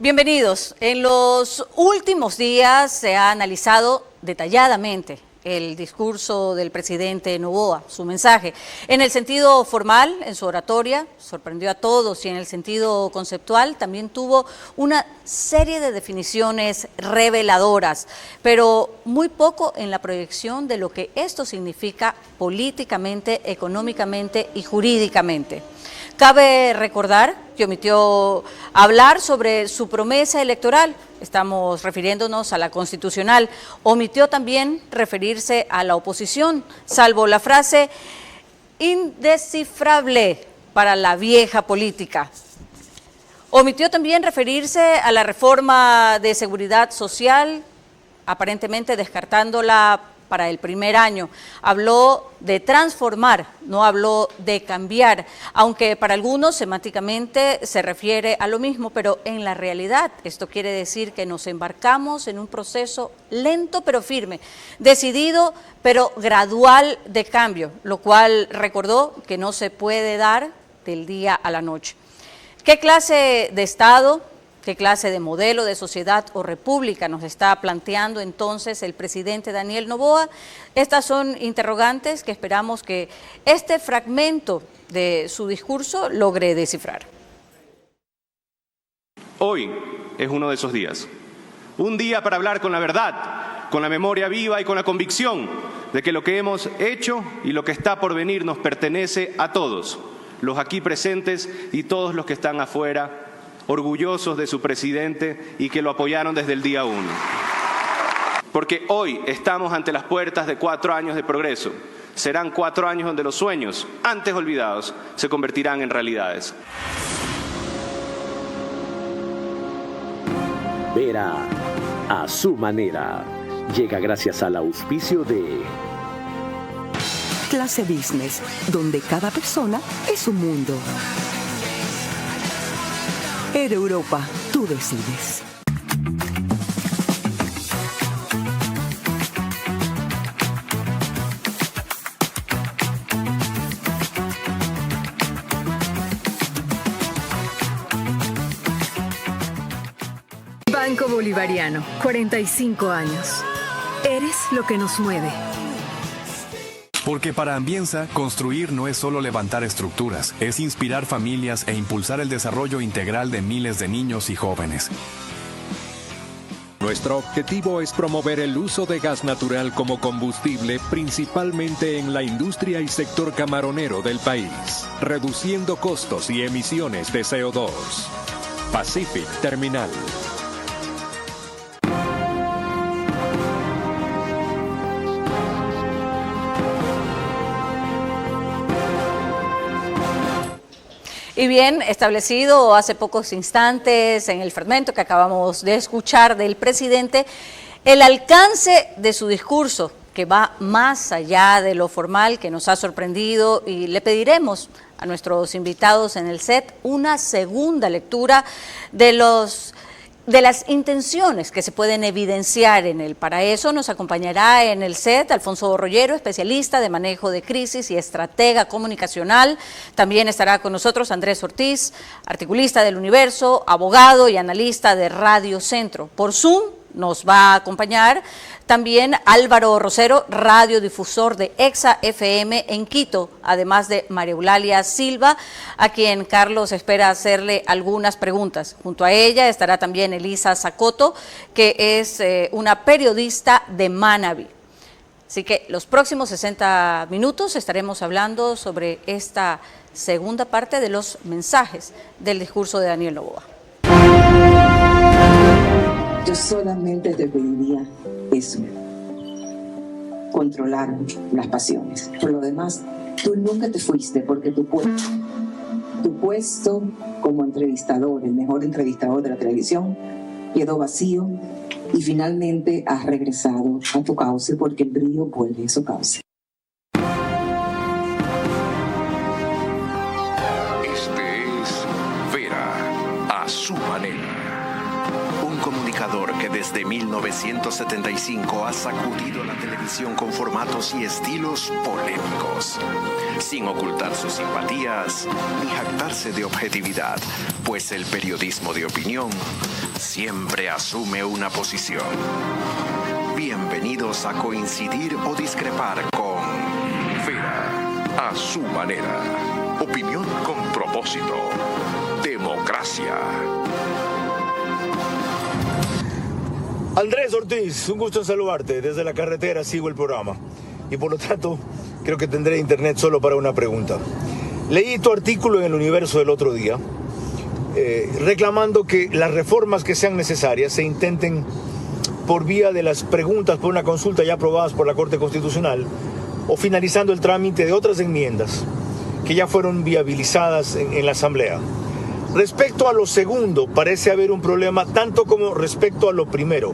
Bienvenidos. En los últimos días se ha analizado detalladamente el discurso del presidente Noboa, su mensaje. En el sentido formal, en su oratoria, sorprendió a todos, y en el sentido conceptual también tuvo una serie de definiciones reveladoras, pero muy poco en la proyección de lo que esto significa políticamente, económicamente y jurídicamente. Cabe recordar que omitió hablar sobre su promesa electoral, estamos refiriéndonos a la constitucional, omitió también referirse a la oposición, salvo la frase indescifrable para la vieja política. Omitió también referirse a la reforma de seguridad social, aparentemente descartándola para el primer año. Habló de transformar, no habló de cambiar, aunque para algunos semánticamente se refiere a lo mismo, pero en la realidad esto quiere decir que nos embarcamos en un proceso lento pero firme, decidido pero gradual de cambio, lo cual recordó que no se puede dar del día a la noche. ¿Qué clase de Estado, qué clase de modelo de sociedad o república nos está planteando entonces el presidente Daniel Noboa? Estas son interrogantes que esperamos que este fragmento de su discurso logre descifrar. Hoy es uno de esos días. Un día para hablar con la verdad, con la memoria viva y con la convicción de que lo que hemos hecho y lo que está por venir nos pertenece a todos, los aquí presentes y todos los que están afuera, orgullosos de su presidente y que lo apoyaron desde el día 1. Porque hoy estamos ante las puertas de 4 años de progreso. Serán 4 años donde los sueños, antes olvidados, se convertirán en realidades. Vera a su manera. Llega gracias al auspicio de Clase Business, donde cada persona es un mundo. Air Europa, tú decides. Banco Bolivariano, 45 años. Eres lo que nos mueve. Porque para Ambienza, construir no es solo levantar estructuras, es inspirar familias e impulsar el desarrollo integral de miles de niños y jóvenes. Nuestro objetivo es promover el uso de gas natural como combustible, principalmente en la industria y sector camaronero del país, reduciendo costos y emisiones de CO2. Pacific Terminal. Y bien, establecido hace pocos instantes en el fragmento que acabamos de escuchar del presidente, el alcance de su discurso, que va más allá de lo formal, que nos ha sorprendido, y le pediremos a nuestros invitados en el set una segunda lectura de las intenciones que se pueden evidenciar en él. Para eso nos acompañará en el set Alfonso Rollero, especialista de manejo de crisis y estratega comunicacional. También estará con nosotros Andrés Ortiz, articulista del Universo, abogado y analista de Radio Centro. Por Zoom nos va a acompañar también Álvaro Rosero, radiodifusor de Exa FM en Quito, además de María Eulalia Silva, a quien Carlos espera hacerle algunas preguntas. Junto a ella estará también Elisa Zacoto, que es una periodista de Manaví. Así que los próximos 60 minutos estaremos hablando sobre esta segunda parte de los mensajes del discurso de Daniel Noboa. Yo solamente te pediría eso, controlar las pasiones. Por lo demás, tú nunca te fuiste porque tu puesto como entrevistador, el mejor entrevistador de la televisión, quedó vacío y finalmente has regresado a tu cauce porque el brillo vuelve a su cauce. Este es Vera a su manera. Un comunicador que Desde 1975 ha sacudido la televisión con formatos y estilos polémicos, sin ocultar sus simpatías ni jactarse de objetividad, pues el periodismo de opinión siempre asume una posición. Bienvenidos a coincidir o discrepar con Vera a su manera. Opinión con propósito. Democracia. Andrés Ortiz, un gusto en saludarte. Desde la carretera sigo el programa y por lo tanto creo que tendré internet solo para una pregunta. Leí tu artículo en El Universo del otro día reclamando que las reformas que sean necesarias se intenten por vía de las preguntas por una consulta ya aprobadas por la Corte Constitucional o finalizando el trámite de otras enmiendas que ya fueron viabilizadas en la Asamblea. Respecto a lo segundo, parece haber un problema tanto como respecto a lo primero,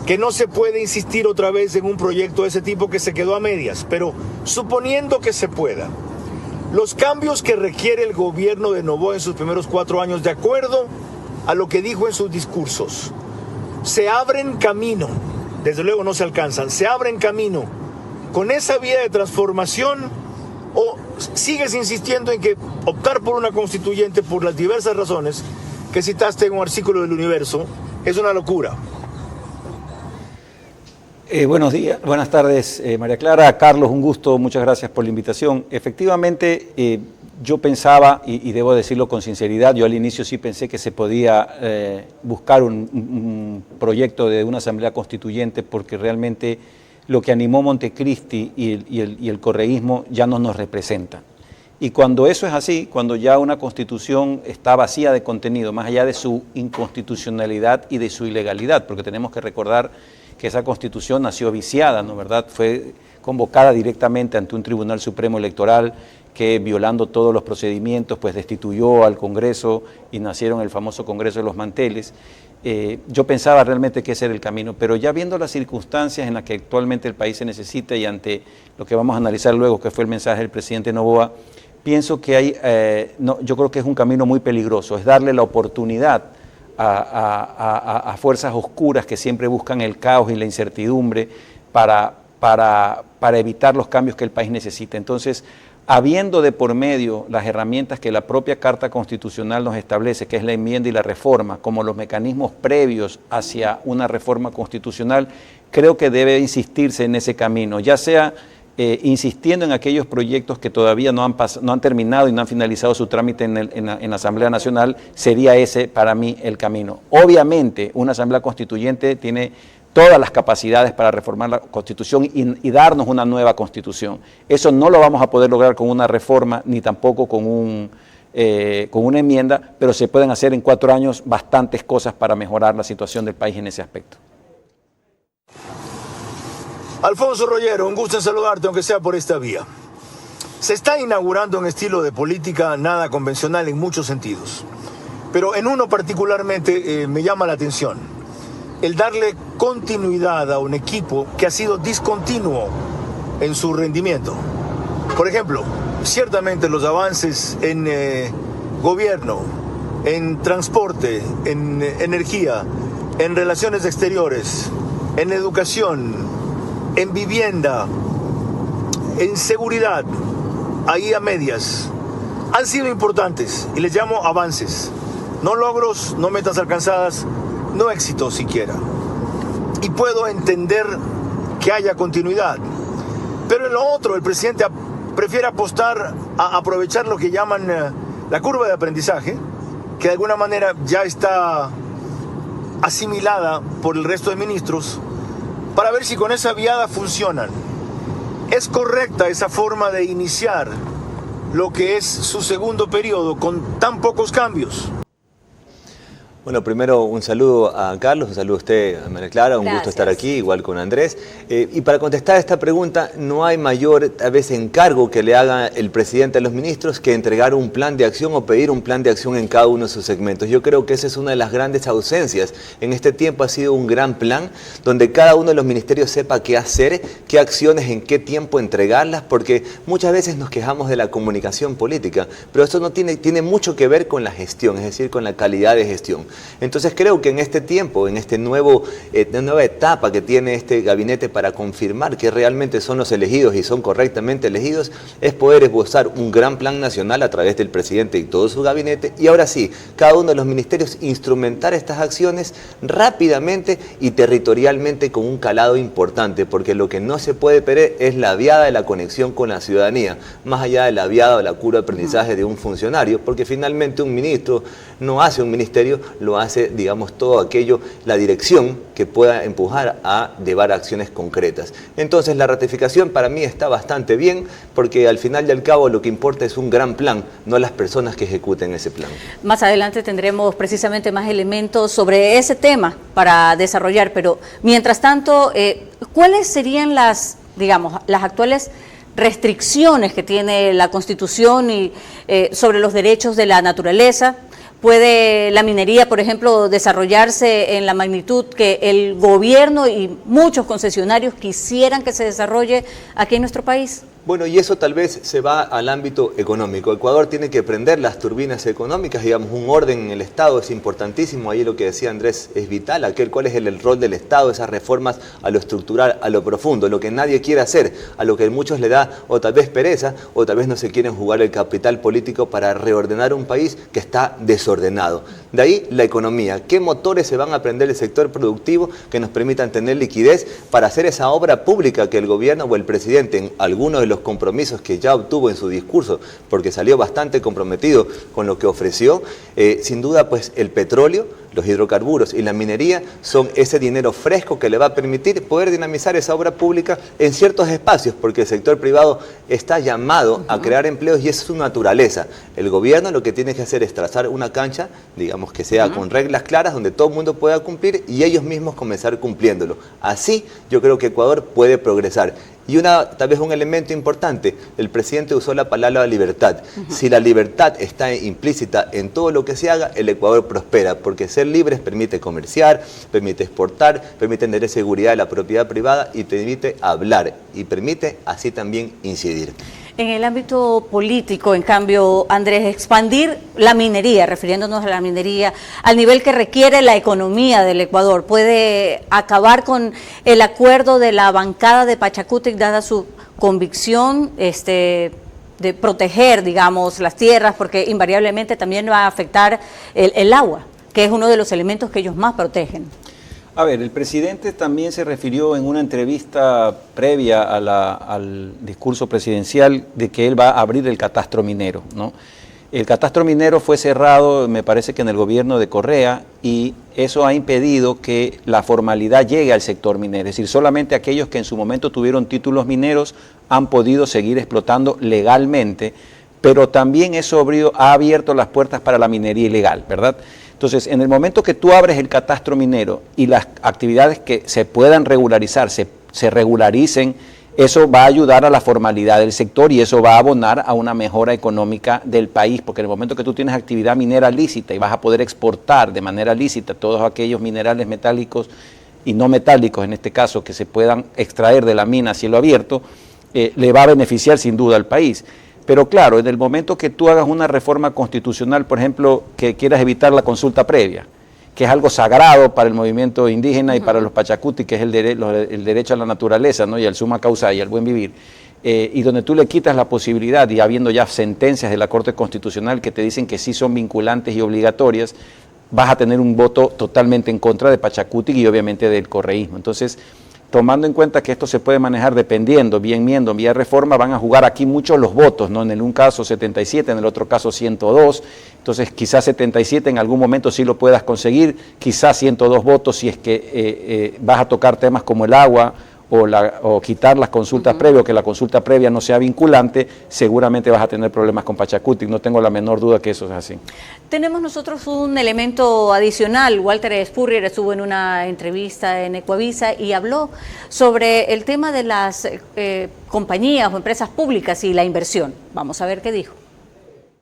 que no se puede insistir otra vez en un proyecto de ese tipo que se quedó a medias, pero suponiendo que se pueda, los cambios que requiere el gobierno de Noboa en sus primeros 4 años, de acuerdo a lo que dijo en sus discursos, se abren camino, desde luego no se alcanzan, se abren camino con esa vía de transformación, o sigues insistiendo en que optar por una constituyente por las diversas razones que citaste en un artículo del Universo es una locura. Buenos días, buenas tardes, María Clara. Carlos, un gusto, muchas gracias por la invitación. Efectivamente, yo pensaba, y debo decirlo con sinceridad, yo al inicio sí pensé que se podía buscar un proyecto de una asamblea constituyente, porque realmente lo que animó Montecristi y el correísmo ya no nos representa. Y cuando eso es así, cuando ya una constitución está vacía de contenido, más allá de su inconstitucionalidad y de su ilegalidad, porque tenemos que recordar que esa constitución nació viciada, ¿no verdad? Fue convocada directamente ante un Tribunal Supremo Electoral que, violando todos los procedimientos, pues destituyó al Congreso y nacieron el famoso Congreso de los Manteles. Yo pensaba realmente que ese era el camino, pero ya viendo las circunstancias en las que actualmente el país se necesita y ante lo que vamos a analizar luego, que fue el mensaje del presidente Noboa, pienso que hay, yo creo que es un camino muy peligroso, es darle la oportunidad a fuerzas oscuras que siempre buscan el caos y la incertidumbre para evitar los cambios que el país necesita. Entonces, habiendo de por medio las herramientas que la propia Carta Constitucional nos establece, que es la enmienda y la reforma, como los mecanismos previos hacia una reforma constitucional, creo que debe insistirse en ese camino, ya sea insistiendo en aquellos proyectos que todavía no han terminado y no han finalizado su trámite en la Asamblea Nacional, sería ese para mí el camino. Obviamente, una Asamblea Constituyente tiene todas las capacidades para reformar la Constitución y darnos una nueva Constitución. Eso no lo vamos a poder lograr con una reforma, ni tampoco con una enmienda, pero se pueden hacer en 4 años bastantes cosas para mejorar la situación del país en ese aspecto. Alfonso Rollero, un gusto en saludarte, aunque sea por esta vía. Se está inaugurando un estilo de política nada convencional en muchos sentidos, pero en uno particularmente me llama la atención: el darle continuidad a un equipo que ha sido discontinuo en su rendimiento. Por ejemplo, ciertamente los avances en gobierno, en transporte, en energía, en relaciones exteriores, en educación, en vivienda, en seguridad, ahí a medias, han sido importantes y les llamo avances, no logros, no metas alcanzadas, no éxitos siquiera. Y puedo entender que haya continuidad, pero en lo otro el presidente prefiere apostar a aprovechar lo que llaman la curva de aprendizaje, que de alguna manera ya está asimilada por el resto de ministros, para ver si con esa viada funcionan. ¿Es correcta esa forma de iniciar lo que es su segundo periodo con tan pocos cambios? Bueno, primero un saludo a Carlos, un saludo a usted, a María Clara, un Gracias. gusto estar aquí, igual con Andrés. Y para contestar a esta pregunta, no hay mayor, a veces, encargo que le haga el presidente a los ministros que entregar un plan de acción o pedir un plan de acción en cada uno de sus segmentos. Yo creo que esa es una de las grandes ausencias. En este tiempo ha sido un gran plan donde cada uno de los ministerios sepa qué hacer, qué acciones, en qué tiempo entregarlas, porque muchas veces nos quejamos de la comunicación política, pero esto no tiene mucho que ver con la gestión, es decir, con la calidad de gestión. Entonces creo que en este tiempo, en esta nueva etapa que tiene este gabinete para confirmar que realmente son los elegidos y son correctamente elegidos, es poder esbozar un gran plan nacional a través del presidente y todo su gabinete, y ahora sí, cada uno de los ministerios instrumentar estas acciones rápidamente y territorialmente con un calado importante, porque lo que no se puede perder es la viada de la conexión con la ciudadanía, más allá de la viada o la curva de aprendizaje de un funcionario, porque finalmente un ministro no hace un ministerio, lo hace, digamos, todo aquello, la dirección que pueda empujar a llevar acciones concretas. Entonces la ratificación para mí está bastante bien, porque al final y al cabo lo que importa es un gran plan, no las personas que ejecuten ese plan. Más adelante tendremos precisamente más elementos sobre ese tema para desarrollar, pero mientras tanto, ¿cuáles serían las actuales restricciones que tiene la Constitución y sobre los derechos de la naturaleza? ¿Puede la minería, por ejemplo, desarrollarse en la magnitud que el gobierno y muchos concesionarios quisieran que se desarrolle aquí en nuestro país? Bueno, y eso tal vez se va al ámbito económico. Ecuador tiene que prender las turbinas económicas, digamos, un orden en el Estado es importantísimo. Ahí lo que decía Andrés es vital, cuál es el rol del Estado, esas reformas a lo estructural, a lo profundo, lo que nadie quiere hacer, a lo que muchos le da o tal vez pereza o tal vez no se quieren jugar el capital político para reordenar un país que está desordenado. De ahí la economía. ¿Qué motores se van a prender el sector productivo que nos permitan tener liquidez para hacer esa obra pública que el gobierno o el presidente en algunos de los compromisos que ya obtuvo en su discurso, porque salió bastante comprometido con lo que ofreció? Sin duda, pues el petróleo, los hidrocarburos y la minería son ese dinero fresco que le va a permitir poder dinamizar esa obra pública en ciertos espacios, porque el sector privado está llamado a crear empleos y es su naturaleza. El gobierno lo que tiene que hacer es trazar una cancha, digamos que sea con reglas claras, donde todo el mundo pueda cumplir y ellos mismos comenzar cumpliéndolo. Así yo creo que Ecuador puede progresar. Y tal vez un elemento importante, el presidente usó la palabra libertad. Si la libertad está implícita en todo lo que se haga, el Ecuador prospera, porque ser libres permite comerciar, permite exportar, permite tener seguridad de la propiedad privada y permite hablar y permite así también incidir. En el ámbito político, en cambio, Andrés, expandir la minería, refiriéndonos a la minería, al nivel que requiere la economía del Ecuador, ¿puede acabar con el acuerdo de la bancada de Pachacutic, dada su convicción de proteger, digamos, las tierras, porque invariablemente también va a afectar el agua, que es uno de los elementos que ellos más protegen? A ver, el presidente también se refirió en una entrevista previa al discurso presidencial de que él va a abrir el catastro minero, ¿no? El catastro minero fue cerrado, me parece que en el gobierno de Correa, y eso ha impedido que la formalidad llegue al sector minero. Es decir, solamente aquellos que en su momento tuvieron títulos mineros han podido seguir explotando legalmente, pero también eso ha abierto las puertas para la minería ilegal, ¿verdad? Entonces, en el momento que tú abres el catastro minero y las actividades que se puedan regularizar, se regularicen, eso va a ayudar a la formalidad del sector y eso va a abonar a una mejora económica del país, porque en el momento que tú tienes actividad minera lícita y vas a poder exportar de manera lícita todos aquellos minerales metálicos y no metálicos, en este caso, que se puedan extraer de la mina a cielo abierto, le va a beneficiar sin duda al país. Pero claro, en el momento que tú hagas una reforma constitucional, por ejemplo, que quieras evitar la consulta previa, que es algo sagrado para el movimiento indígena y para los pachacuti, que es el derecho a la naturaleza, ¿no? Y al summa causa y al buen vivir, y donde tú le quitas la posibilidad, y habiendo ya sentencias de la Corte Constitucional que te dicen que sí son vinculantes y obligatorias, vas a tener un voto totalmente en contra de Pachacuti y obviamente del correísmo. Entonces, tomando en cuenta que esto se puede manejar dependiendo, vía enmienda, vía reforma, van a jugar aquí muchos los votos, ¿no? En un caso 77, en el otro caso 102, entonces quizás 77 en algún momento sí lo puedas conseguir, quizás 102 votos si es que vas a tocar temas como el agua o quitar las consultas previas, o que la consulta previa no sea vinculante, seguramente vas a tener problemas con Pachacuti, no tengo la menor duda que eso es así. Tenemos nosotros un elemento adicional. Walter Spurrier estuvo en una entrevista en Ecuavisa y habló sobre el tema de las compañías o empresas públicas y la inversión. Vamos a ver qué dijo.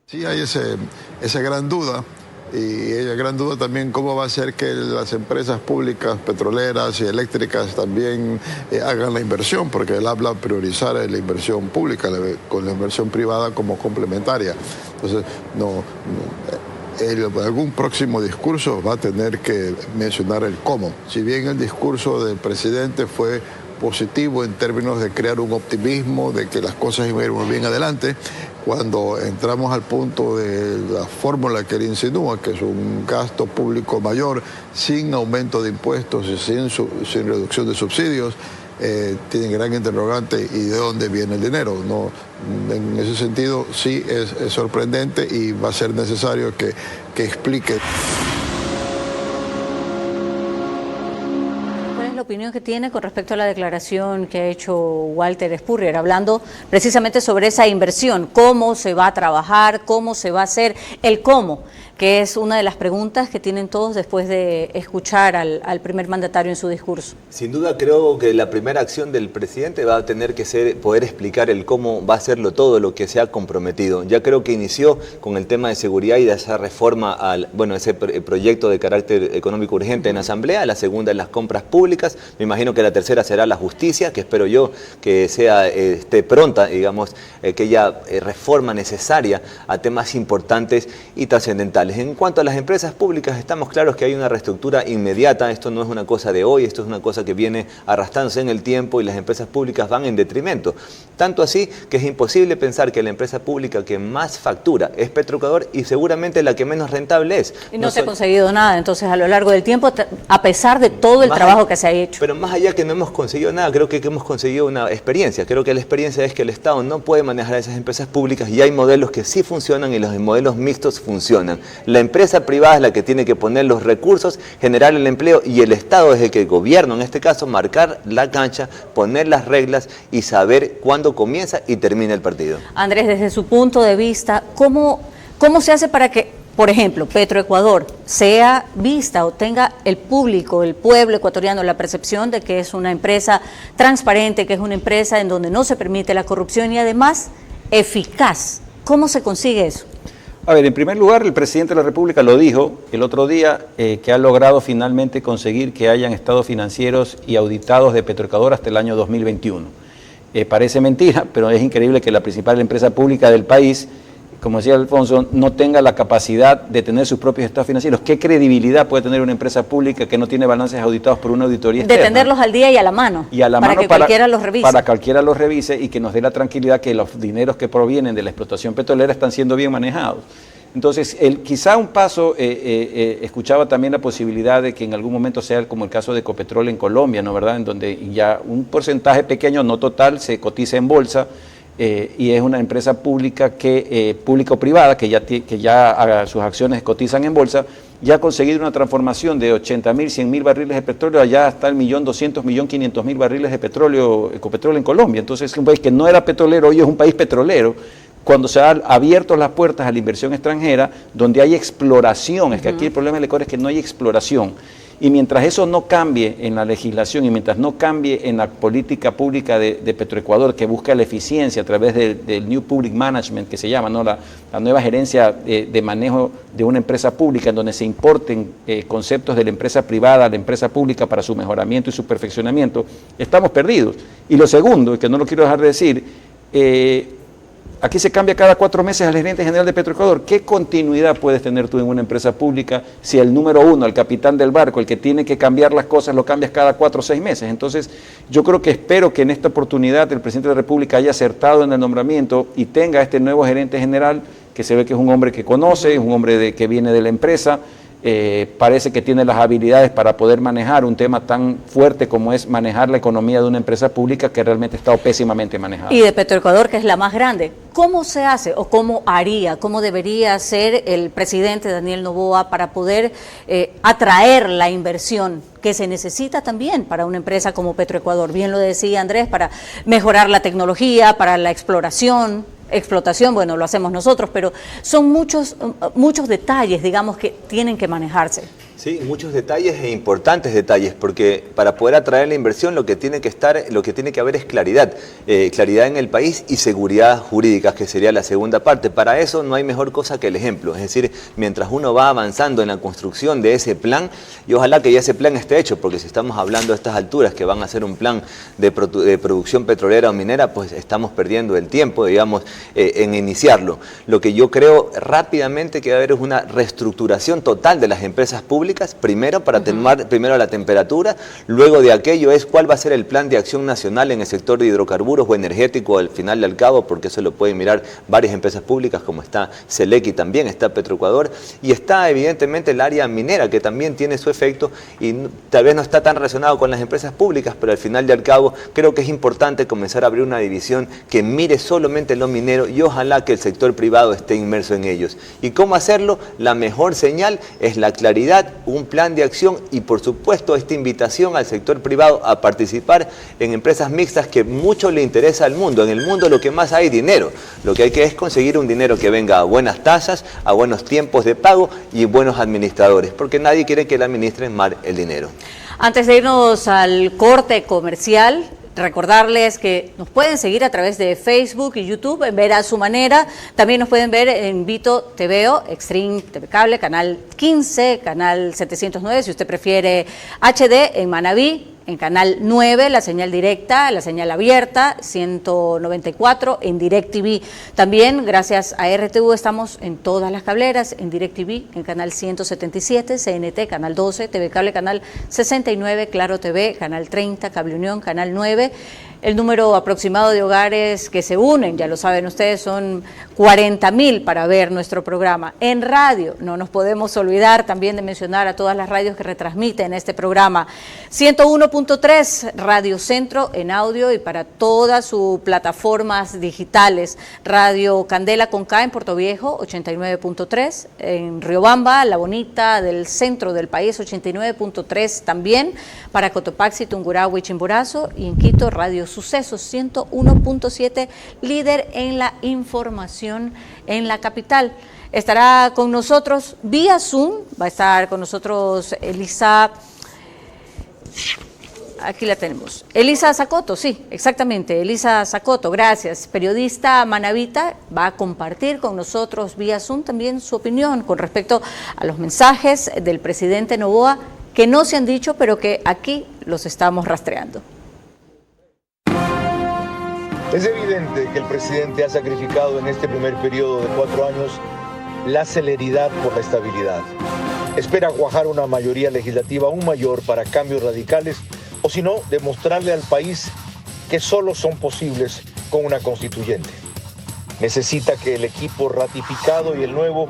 Sí, hay esa gran duda. Y ella gran duda también cómo va a ser que las empresas públicas, petroleras y eléctricas también hagan la inversión, porque él habla de priorizar la inversión pública con la inversión privada como complementaria. Entonces, algún próximo discurso va a tener que mencionar el cómo. Si bien el discurso del presidente fue positivo en términos de crear un optimismo, de que las cosas iban a ir muy bien adelante, cuando entramos al punto de la fórmula que él insinúa, que es un gasto público mayor, sin aumento de impuestos y sin reducción de subsidios, tienen gran interrogante y de dónde viene el dinero. No, en ese sentido sí es sorprendente y va a ser necesario que explique. La opinión que tiene con respecto a la declaración que ha hecho Walter Spurrier, hablando precisamente sobre esa inversión, cómo se va a trabajar, cómo se va a hacer, el cómo, que es una de las preguntas que tienen todos después de escuchar al primer mandatario en su discurso. Sin duda creo que la primera acción del presidente va a tener que ser poder explicar el cómo va a hacerlo todo lo que se ha comprometido. Ya creo que inició con el tema de seguridad y de esa reforma ese proyecto de carácter económico urgente en Asamblea, la segunda en las compras públicas, me imagino que la tercera será la justicia, que espero yo que sea esté pronta, digamos, aquella reforma necesaria a temas importantes y trascendentales. En cuanto a las empresas públicas, estamos claros que hay una reestructura inmediata, esto no es una cosa de hoy, esto es una cosa que viene arrastrándose en el tiempo y las empresas públicas van en detrimento. Tanto así que es imposible pensar que la empresa pública que más factura es Petroecuador y seguramente la que menos rentable es. Y no se ha conseguido nada, entonces, a lo largo del tiempo, a pesar de todo el trabajo que se ha hecho. Pero más allá que no hemos conseguido nada, creo que hemos conseguido una experiencia. Creo que la experiencia es que el Estado no puede manejar a esas empresas públicas y hay modelos que sí funcionan y los modelos mixtos funcionan. La empresa privada es la que tiene que poner los recursos, generar el empleo y el Estado es el que el gobierno, en este caso, marcar la cancha, poner las reglas y saber cuándo comienza y termina el partido. Andrés, desde su punto de vista, ¿cómo se hace para que, por ejemplo, Petroecuador sea vista o tenga el público, el pueblo ecuatoriano, la percepción de que es una empresa transparente, que es una empresa en donde no se permite la corrupción y además eficaz? ¿Cómo se consigue eso? A ver, en primer lugar, el presidente de la República lo dijo el otro día, que ha logrado finalmente conseguir que hayan estados financieros y auditados de Petroecuador hasta el año 2021. Parece mentira, pero es increíble que la principal empresa pública del país, como decía Alfonso, no tenga la capacidad de tener sus propios estados financieros. ¿Qué credibilidad puede tener una empresa pública que no tiene balances auditados por una auditoría externa? De tenerlos al día y a la mano, para que cualquiera los revise. Para que cualquiera los revise y que nos dé la tranquilidad que los dineros que provienen de la explotación petrolera están siendo bien manejados. Entonces, quizá un paso, escuchaba también la posibilidad de que en algún momento sea como el caso de Ecopetrol en Colombia, ¿no? ¿Verdad? En donde ya un porcentaje pequeño, no total, se cotiza en bolsa. Y es una empresa pública público-privada que ya sus acciones cotizan en bolsa, ya ha conseguido una transformación de 80.000, 100.000 barriles de petróleo, allá hasta el 1.200.000, 1.500.000 barriles de petróleo, Ecopetrol en Colombia. Entonces es un país que no era petrolero, hoy es un país petrolero, cuando se han abierto las puertas a la inversión extranjera, donde hay exploración. Es que aquí el problema del Ecuador es que no hay exploración. Y mientras eso no cambie en la legislación y mientras no cambie en la política pública de Petroecuador, que busca la eficiencia a través del New Public Management, que se llama, ¿no? la nueva gerencia de manejo de una empresa pública, en donde se importen conceptos de la empresa privada a la empresa pública para su mejoramiento y su perfeccionamiento, estamos perdidos. Y lo segundo, y que no lo quiero dejar de decir, aquí se cambia cada 4 meses al gerente general de Petroecuador. ¿Qué continuidad puedes tener tú en una empresa pública si el número uno, el capitán del barco, el que tiene que cambiar las cosas, lo cambias cada 4 o 6 meses? Entonces, yo creo que espero que en esta oportunidad el presidente de la República haya acertado en el nombramiento y tenga este nuevo gerente general, que se ve que es un hombre que conoce, es un hombre que viene de la empresa. Parece que tiene las habilidades para poder manejar un tema tan fuerte como es manejar la economía de una empresa pública que realmente ha estado pésimamente manejada. Y de Petroecuador, que es la más grande. ¿Cómo se hace o cómo haría, cómo debería hacer el presidente Daniel Noboa para poder atraer la inversión que se necesita también para una empresa como Petroecuador? Bien lo decía Andrés, para mejorar la tecnología, para la explotación, bueno, lo hacemos nosotros, pero son muchos detalles, digamos, que tienen que manejarse. Sí, muchos detalles e importantes detalles, porque para poder atraer la inversión lo que tiene que haber es claridad, claridad en el país y seguridad jurídica, que sería la segunda parte. Para eso no hay mejor cosa que el ejemplo, es decir, mientras uno va avanzando en la construcción de ese plan, y ojalá que ya ese plan esté hecho, porque si estamos hablando a estas alturas que van a hacer un plan de producción petrolera o minera, pues estamos perdiendo el tiempo, digamos, en iniciarlo. Lo que yo creo rápidamente que va a haber es una reestructuración total de las empresas públicas, primero para tomar primero la temperatura, luego de aquello es cuál va a ser el plan de acción nacional en el sector de hidrocarburos o energético al final del cabo, porque eso lo pueden mirar varias empresas públicas como está Selec y también está Petroecuador, y está evidentemente el área minera que también tiene su efecto y tal vez no está tan relacionado con las empresas públicas, pero al final del cabo creo que es importante comenzar a abrir una división que mire solamente lo minero y ojalá que el sector privado esté inmerso en ellos. ¿Y cómo hacerlo? La mejor señal es la claridad, un plan de acción y por supuesto esta invitación al sector privado a participar en empresas mixtas que mucho le interesa al mundo. En el mundo lo que más hay dinero, lo que hay que es conseguir un dinero que venga a buenas tasas, a buenos tiempos de pago y buenos administradores, porque nadie quiere que le administren mal el dinero. Antes de irnos al corte comercial, recordarles que nos pueden seguir a través de Facebook y YouTube, en Ver a su manera. También nos pueden ver en Vito TVO, Extreme TV Cable, canal 15, canal 709, si usted prefiere HD, en Manabí, en canal 9, la señal directa, la señal abierta, 194 en DirecTV. También, gracias a RTV, estamos en todas las cableras, en DirecTV, en canal 177, CNT, canal 12, TV Cable, canal 69, Claro TV, canal 30, Cable Unión, canal 9. El número aproximado de hogares que se unen, ya lo saben ustedes, son 40.000 para ver nuestro programa. En radio, no nos podemos olvidar también de mencionar a todas las radios que retransmiten este programa. 101.3 Radio Centro en audio y para todas sus plataformas digitales. Radio Candela con K en Puerto Viejo, 89.3. En Riobamba, La Bonita del centro del país, 89.3 también. Para Cotopaxi, Tungurahua y Chimborazo. Y en Quito, Radio Sucesos, 101.7, líder en la información en la capital. Estará con nosotros vía Zoom, va a estar con nosotros Elisa, aquí la tenemos, Elisa Zacoto, sí, exactamente, Elisa Zacoto, gracias, periodista manabita, va a compartir con nosotros vía Zoom también su opinión con respecto a los mensajes del presidente Noboa que no se han dicho, pero que aquí los estamos rastreando. Es evidente que el presidente ha sacrificado en este primer periodo de 4 años la celeridad por la estabilidad. Espera cuajar una mayoría legislativa aún mayor para cambios radicales o si no, demostrarle al país que solo son posibles con una constituyente. Necesita que el equipo ratificado y el nuevo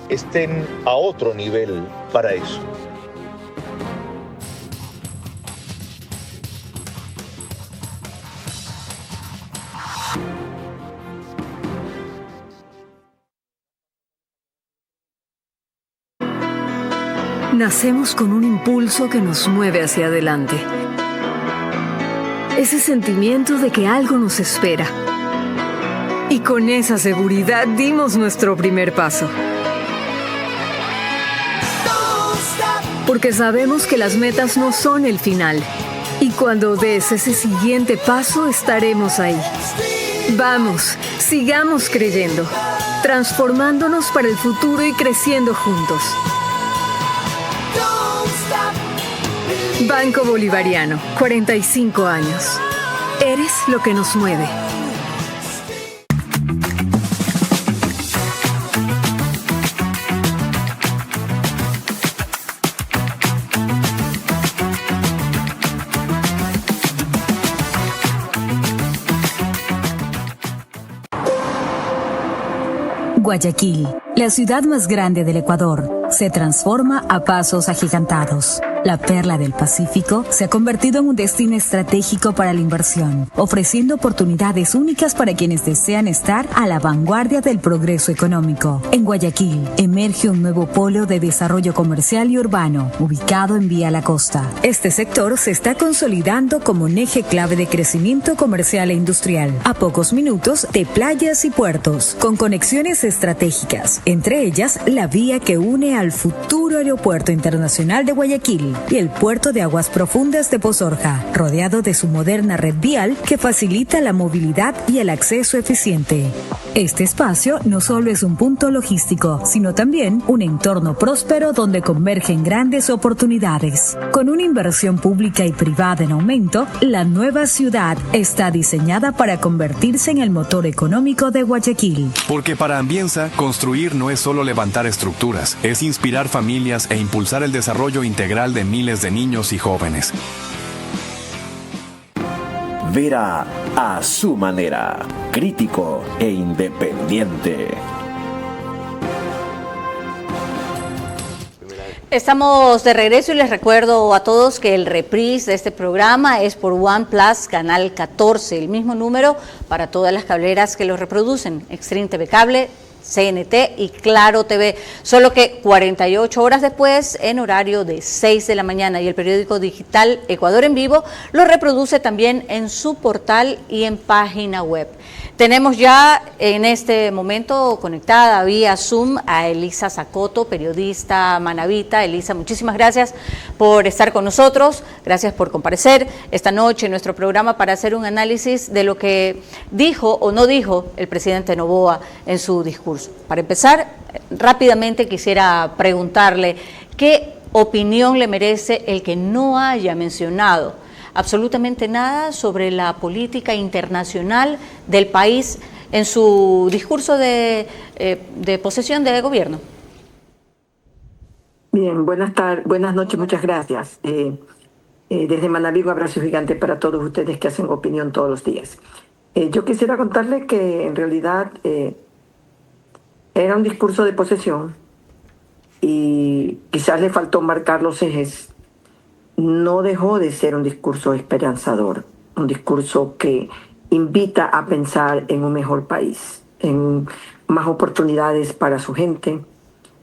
estén a otro nivel para eso. Nacemos con un impulso que nos mueve hacia adelante. Ese sentimiento de que algo nos espera. Y con esa seguridad dimos nuestro primer paso. Porque sabemos que las metas no son el final. Y cuando des ese siguiente paso, estaremos ahí. Vamos, sigamos creyendo, transformándonos para el futuro y creciendo juntos. Banco Bolivariano, 45 años. Eres lo que nos mueve. Guayaquil, la ciudad más grande del Ecuador, se transforma a pasos agigantados. La perla del Pacífico se ha convertido en un destino estratégico para la inversión, ofreciendo oportunidades únicas para quienes desean estar a la vanguardia del progreso económico. En Guayaquil emerge un nuevo polo de desarrollo comercial y urbano, ubicado en Vía La Costa. Este sector se está consolidando como un eje clave de crecimiento comercial e industrial, a pocos minutos de playas y puertos, con conexiones estratégicas, entre ellas la vía que une al futuro Aeropuerto Internacional de Guayaquil y el puerto de aguas profundas de Pozorja, rodeado de su moderna red vial que facilita la movilidad y el acceso eficiente. Este espacio no solo es un punto logístico, sino también un entorno próspero donde convergen grandes oportunidades. Con una inversión pública y privada en aumento, la nueva ciudad está diseñada para convertirse en el motor económico de Guayaquil. Porque para Ambienza, construir no es solo levantar estructuras, es inspirar familias e impulsar el desarrollo integral de miles de niños y jóvenes. Vera a su manera, crítico e independiente. Estamos de regreso y les recuerdo a todos que el reprise de este programa es por OnePlus, canal 14, el mismo número para todas las cableras que lo reproducen, Extreme TV Cable, CNT y Claro TV, solo que 48 horas después en horario de 6 de la mañana, y el periódico digital Ecuador en Vivo lo reproduce también en su portal y en página web. Tenemos ya en este momento conectada vía Zoom a Elisa Zacoto, periodista manabita. Elisa, muchísimas gracias por estar con nosotros, gracias por comparecer esta noche en nuestro programa para hacer un análisis de lo que dijo o no dijo el presidente Noboa en su discurso. Para empezar, rápidamente quisiera preguntarle qué opinión le merece el que no haya mencionado absolutamente nada sobre la política internacional del país en su discurso de posesión de gobierno. Bien, buenas noches, muchas gracias. Desde Manabí, un abrazo gigante para todos ustedes que hacen opinión todos los días. Yo quisiera contarles que en realidad era un discurso de posesión y quizás le faltó marcar los ejes. No dejó de ser un discurso esperanzador, un discurso que invita a pensar en un mejor país, en más oportunidades para su gente,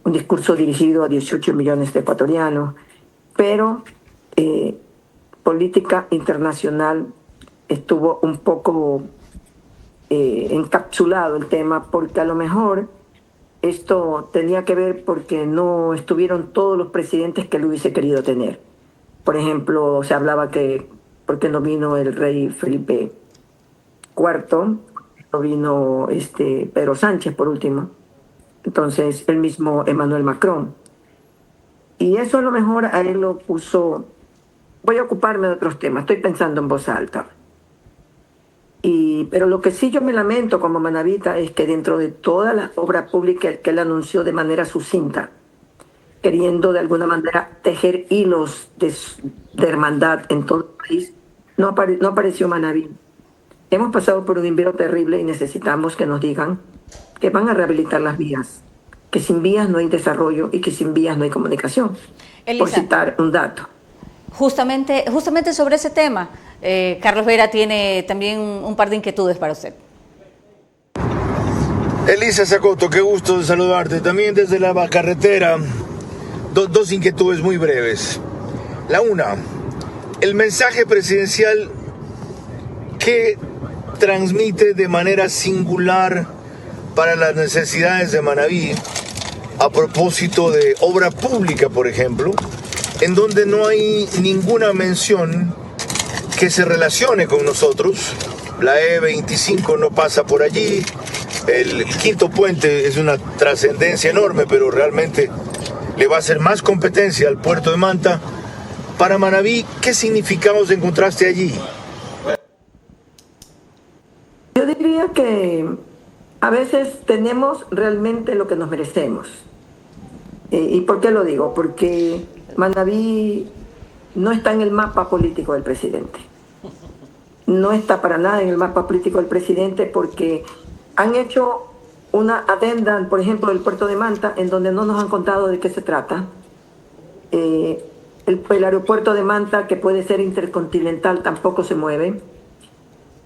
un discurso dirigido a 18 millones de ecuatorianos, pero política internacional estuvo un poco encapsulado el tema, porque a lo mejor esto tenía que ver porque no estuvieron todos los presidentes que él hubiese querido tener. Por ejemplo, se hablaba que porque no vino el rey Felipe IV, no vino Pedro Sánchez por último, entonces el mismo Emmanuel Macron. Y eso a lo mejor a él lo puso, voy a ocuparme de otros temas, estoy pensando en voz alta. Pero lo que sí yo me lamento como manabita es que dentro de toda la obra pública que él anunció de manera sucinta, queriendo de alguna manera tejer hilos de hermandad en todo el país, no apareció Manabí. Hemos pasado por un invierno terrible y necesitamos que nos digan que van a rehabilitar las vías, que sin vías no hay desarrollo y que sin vías no hay comunicación, Elisa, por citar un dato. Justamente sobre ese tema, Carlos Vera tiene también un par de inquietudes para usted. Elisa Zacoto, qué gusto de saludarte. También desde la carretera, dos inquietudes muy breves. La una, el mensaje presidencial que transmite de manera singular para las necesidades de Manabí a propósito de obra pública, por ejemplo, en donde no hay ninguna mención que se relacione con nosotros. La E25 no pasa por allí, el quinto puente es una trascendencia enorme, pero realmente le va a hacer más competencia al puerto de Manta. Para Manabí, ¿qué significados encontraste allí? Yo diría que a veces tenemos realmente lo que nos merecemos. ¿Y por qué lo digo? Porque Manabí no está en el mapa político del presidente. No está para nada en el mapa político del presidente porque han hecho una adenda, por ejemplo, del puerto de Manta, en donde no nos han contado de qué se trata. El aeropuerto de Manta, que puede ser intercontinental, tampoco se mueve.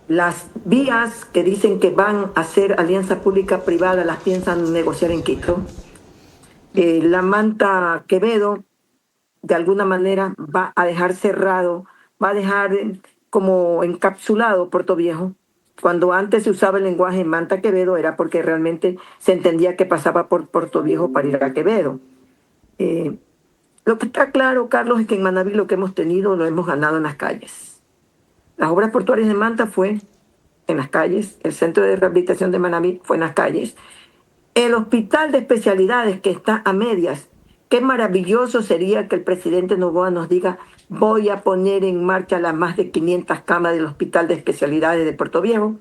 Las vías que dicen que van a ser alianza pública-privada las piensan negociar en Quito. La Manta Quevedo, de alguna manera, va a dejar cerrado, va a dejar como encapsulado Puerto Viejo. Cuando antes se usaba el lenguaje Manta Quevedo era porque realmente se entendía que pasaba por Puerto Viejo para ir a Quevedo. Lo que está claro, Carlos, es que en Manabí lo que hemos tenido lo hemos ganado en las calles. Las obras portuarias de Manta fue en las calles, el centro de rehabilitación de Manabí fue en las calles, el hospital de especialidades que está a medias. Qué maravilloso sería que el presidente Noboa nos diga: voy a poner en marcha las más de 500 camas del hospital de especialidades de Puerto Viejo,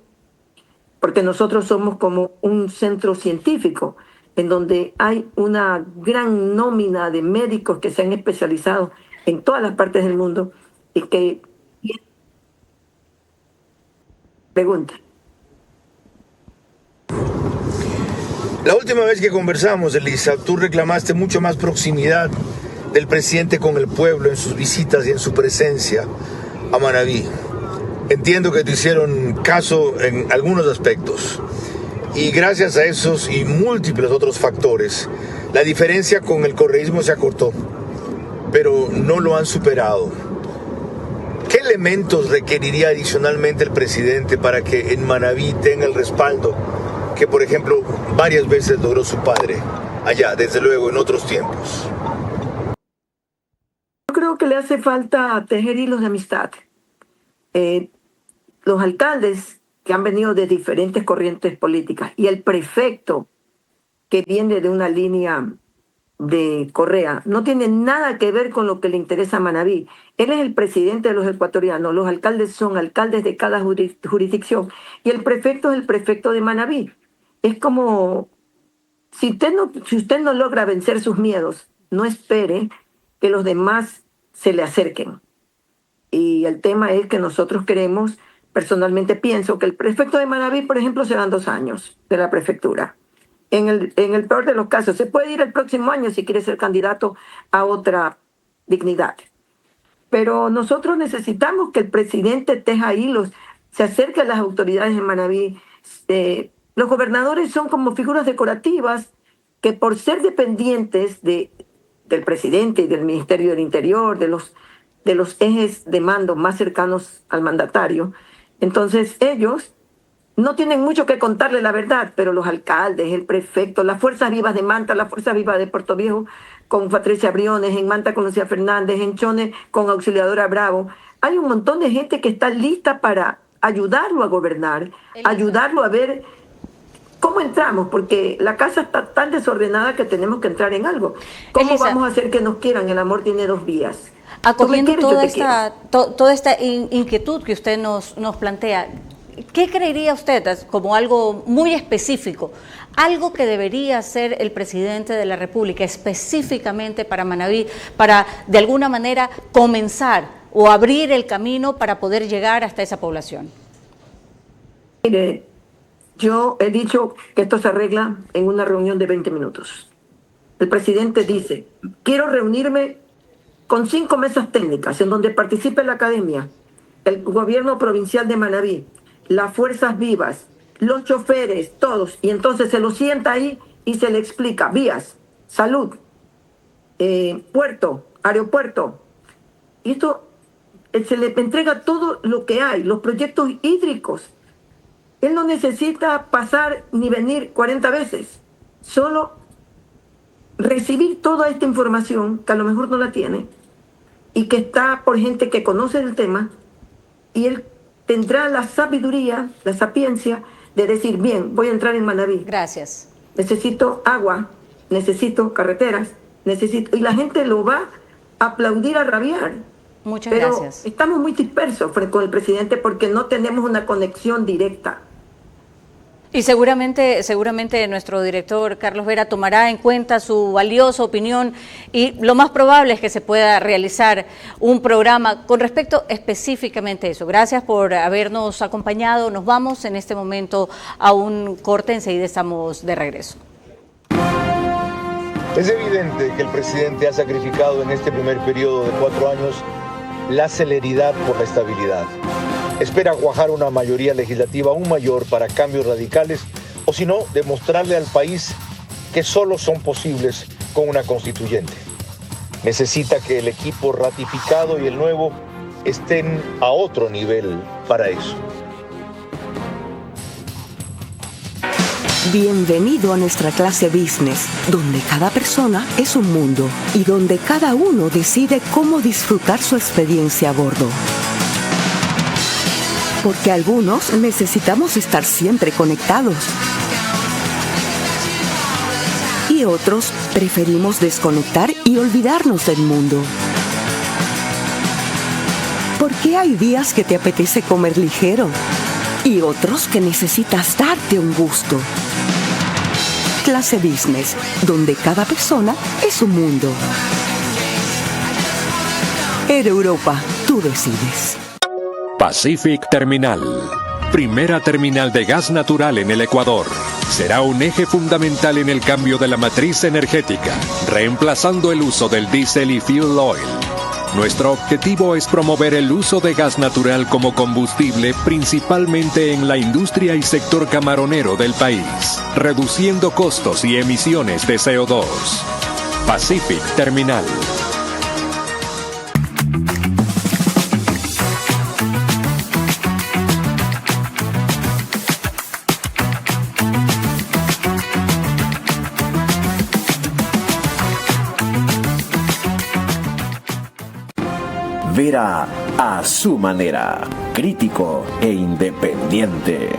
porque nosotros somos como un centro científico en donde hay una gran nómina de médicos que se han especializado en todas las partes del mundo y que... Pregunta. La última vez que conversamos, Elisa, tú reclamaste mucho más proximidad del presidente con el pueblo en sus visitas y en su presencia a Manabí. Entiendo que te hicieron caso en algunos aspectos. Y gracias a esos y múltiples otros factores, la diferencia con el correísmo se acortó, pero no lo han superado. ¿Qué elementos requeriría adicionalmente el presidente para que en Manabí tenga el respaldo que, por ejemplo, varias veces logró su padre allá, desde luego, en otros tiempos? Yo creo que le hace falta tejer hilos de amistad. Los alcaldes que han venido de diferentes corrientes políticas y el prefecto que viene de una línea de Correa no tiene nada que ver con lo que le interesa a Manabí. Él es el presidente de los ecuatorianos, los alcaldes son alcaldes de cada jurisdicción y el prefecto es el prefecto de Manabí. Es como, si usted no logra vencer sus miedos, no espere que los demás se le acerquen. Y el tema es que nosotros queremos, personalmente pienso que el prefecto de Manabí, por ejemplo, serán 2 años de la prefectura. En el peor de los casos, se puede ir el próximo año si quiere ser candidato a otra dignidad. Pero nosotros necesitamos que el presidente teja hilos, se acerque a las autoridades de Manabí. Los gobernadores son como figuras decorativas que, por ser dependientes del presidente y del Ministerio del Interior, de los ejes de mando más cercanos al mandatario, entonces ellos no tienen mucho que contarle la verdad, pero los alcaldes, el prefecto, las fuerzas vivas de Manta, la fuerza viva de Puerto Viejo con Patricia Briones, en Manta con Lucía Fernández, en Chone con Auxiliadora Bravo, hay un montón de gente que está lista para ayudarlo a gobernar, ayudarlo a ver cómo entramos, porque la casa está tan desordenada que tenemos que entrar en algo. ¿Cómo Elisa, vamos a hacer que nos quieran? El amor tiene 2 vías. Acogiendo toda esta inquietud que usted nos plantea, ¿qué creería usted como algo muy específico, algo que debería hacer el presidente de la República específicamente para Manabí, para de alguna manera comenzar o abrir el camino para poder llegar hasta esa población? Mire, yo he dicho que esto se arregla en una reunión de 20 minutos. El presidente dice: quiero reunirme con 5 mesas técnicas en donde participe la academia, el gobierno provincial de Manabí, las fuerzas vivas, los choferes, todos. Y entonces se lo sienta ahí y se le explica: vías, salud, puerto, aeropuerto. Y esto se le entrega todo lo que hay, los proyectos hídricos. Él no necesita pasar ni venir 40 veces, solo recibir toda esta información, que a lo mejor no la tiene, y que está por gente que conoce el tema, y él tendrá la sabiduría, la sapiencia de decir: bien, voy a entrar en Manabí. Gracias. Necesito agua, necesito carreteras, necesito... Y la gente lo va a aplaudir, a rabiar. Muchas Pero gracias. estamos muy dispersos con el presidente porque no tenemos una conexión directa. Y seguramente nuestro director Carlos Vera tomará en cuenta su valiosa opinión y lo más probable es que se pueda realizar un programa con respecto específicamente a eso. Gracias por habernos acompañado. Nos vamos en este momento a un corte, enseguida estamos de regreso. Es evidente que el presidente ha sacrificado en este primer periodo de 4 años la celeridad por la estabilidad. Espera cuajar una mayoría legislativa aún mayor para cambios radicales o si no, demostrarle al país que solo son posibles con una constituyente. Necesita que el equipo ratificado y el nuevo estén a otro nivel para eso. Bienvenido a nuestra clase business, donde cada persona es un mundo y donde cada uno decide cómo disfrutar su experiencia a bordo. Porque algunos necesitamos estar siempre conectados y otros preferimos desconectar y olvidarnos del mundo. Porque hay días que te apetece comer ligero y otros que necesitas darte un gusto. Clase Business, donde cada persona es un mundo. Air Europa, tú decides. Pacific Terminal, primera terminal de gas natural en el Ecuador. Será un eje fundamental en el cambio de la matriz energética, reemplazando el uso del diésel y fuel oil. Nuestro objetivo es promover el uso de gas natural como combustible principalmente en la industria y sector camaronero del país, reduciendo costos y emisiones de CO2. Pacific Terminal. Vera a su manera, crítico e independiente.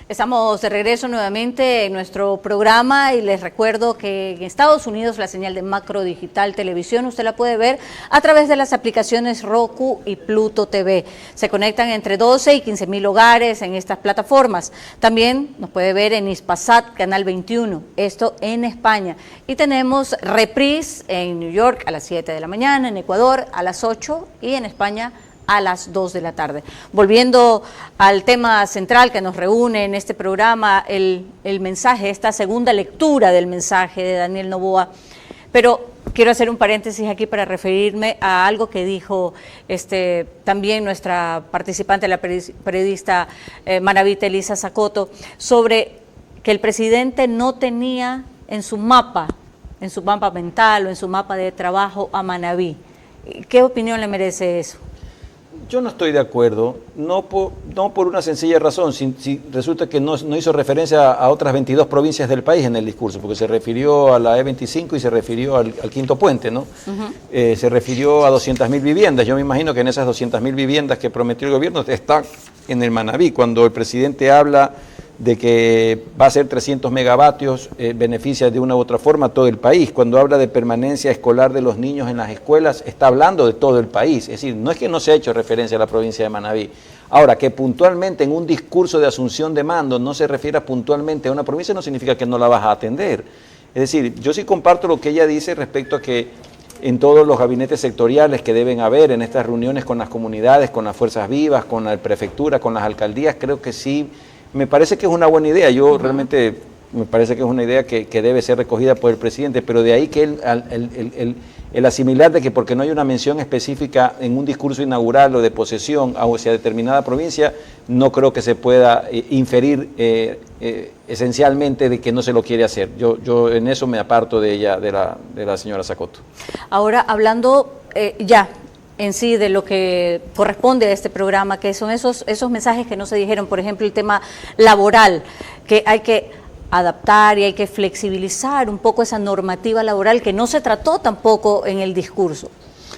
Estamos de regreso nuevamente en nuestro programa y les recuerdo que en Estados Unidos la señal de Macro Digital Televisión usted la puede ver a través de las aplicaciones Roku y Pluto TV. Se conectan entre 12 y 15,000 hogares en estas plataformas. También nos puede ver en Hispasat, Canal 21, esto en España. Y tenemos reprise en New York a las 7 de la mañana, en Ecuador a las 8 y en España a las 2 de la tarde. Volviendo al tema central que nos reúne en este programa, el mensaje, esta segunda lectura del mensaje de Daniel Noboa, pero quiero hacer un paréntesis aquí para referirme a algo que dijo también nuestra participante, la periodista Manabí Elisa Zacoto, sobre que el presidente no tenía en su mapa mental o en su mapa de trabajo a Manabí. ¿Qué opinión le merece eso? Yo no estoy de acuerdo, no por una sencilla razón, si resulta que no hizo referencia a otras 22 provincias del país en el discurso, porque se refirió a la E25 y se refirió al quinto puente, ¿no? Se refirió a 200.000 viviendas. Yo me imagino que en esas 200.000 viviendas que prometió el gobierno está en el Manabí. Cuando el presidente habla de que va a ser 300 megavatios, beneficia de una u otra forma a todo el país. Cuando habla de permanencia escolar de los niños en las escuelas, está hablando de todo el país. Es decir, no es que no se ha hecho referencia a la provincia de Manabí. Ahora, que puntualmente en un discurso de asunción de mando no se refiera puntualmente a una provincia no significa que no la vas a atender. Es decir, yo sí comparto lo que ella dice respecto a que en todos los gabinetes sectoriales que deben haber en estas reuniones con las comunidades, con las fuerzas vivas, con la prefectura, con las alcaldías, creo que sí. Me parece que es una buena idea, yo realmente me parece que es una idea que debe ser recogida por el presidente, pero de ahí que el asimilar de que porque no hay una mención específica en un discurso inaugural o de posesión hacia determinada provincia, no creo que se pueda inferir esencialmente de que no se lo quiere hacer. Yo en eso me aparto de ella, de la señora Zacoto. Ahora, hablando en sí de lo que corresponde a este programa, que son esos mensajes que no se dijeron, por ejemplo, el tema laboral, que hay que adaptar y hay que flexibilizar un poco esa normativa laboral que no se trató tampoco en el discurso.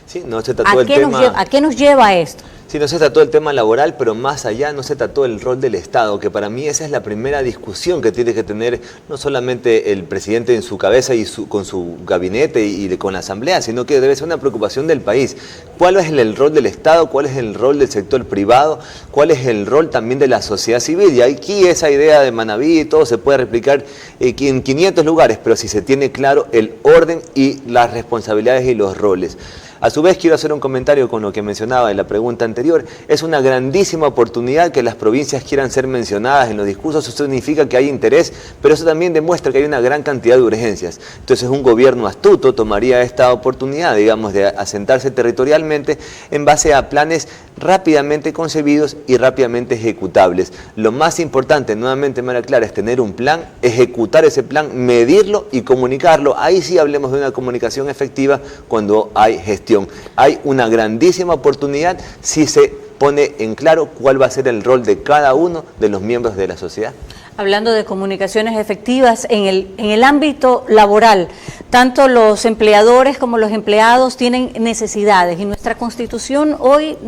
Sí, no se trató el tema. ¿A qué nos lleva esto? Sí, no se trató el tema laboral, pero más allá no se trató el rol del Estado, que para mí esa es la primera discusión que tiene que tener no solamente el presidente en su cabeza y con su gabinete y con la Asamblea, sino que debe ser una preocupación del país. ¿Cuál es el rol del Estado? ¿Cuál es el rol del sector privado? ¿Cuál es el rol también de la sociedad civil? Y aquí esa idea de Manabí y todo se puede replicar en 500 lugares, pero si se tiene claro el orden y las responsabilidades y los roles. A su vez, quiero hacer un comentario con lo que mencionaba en la pregunta anterior. anterior, es una grandísima oportunidad que las provincias quieran ser mencionadas en los discursos. Eso significa que hay interés, pero eso también demuestra que hay una gran cantidad de urgencias. Entonces un gobierno astuto tomaría esta oportunidad, digamos, de asentarse territorialmente en base a planes rápidamente concebidos y rápidamente ejecutables. Lo más importante, nuevamente María Clara, es tener un plan, ejecutar ese plan, medirlo y comunicarlo. Ahí sí hablemos de una comunicación efectiva cuando hay gestión. Hay una grandísima oportunidad si se pone en claro cuál va a ser el rol de cada uno de los miembros de la sociedad. Hablando de comunicaciones efectivas, en el ámbito laboral, tanto los empleadores como los empleados tienen necesidades y nuestra Constitución hoy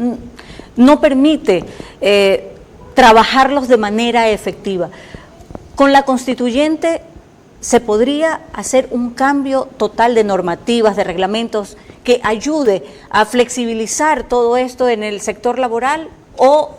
no permite trabajarlos de manera efectiva. Con la Constituyente se podría hacer un cambio total de normativas, de reglamentos que ayude a flexibilizar todo esto en el sector laboral, o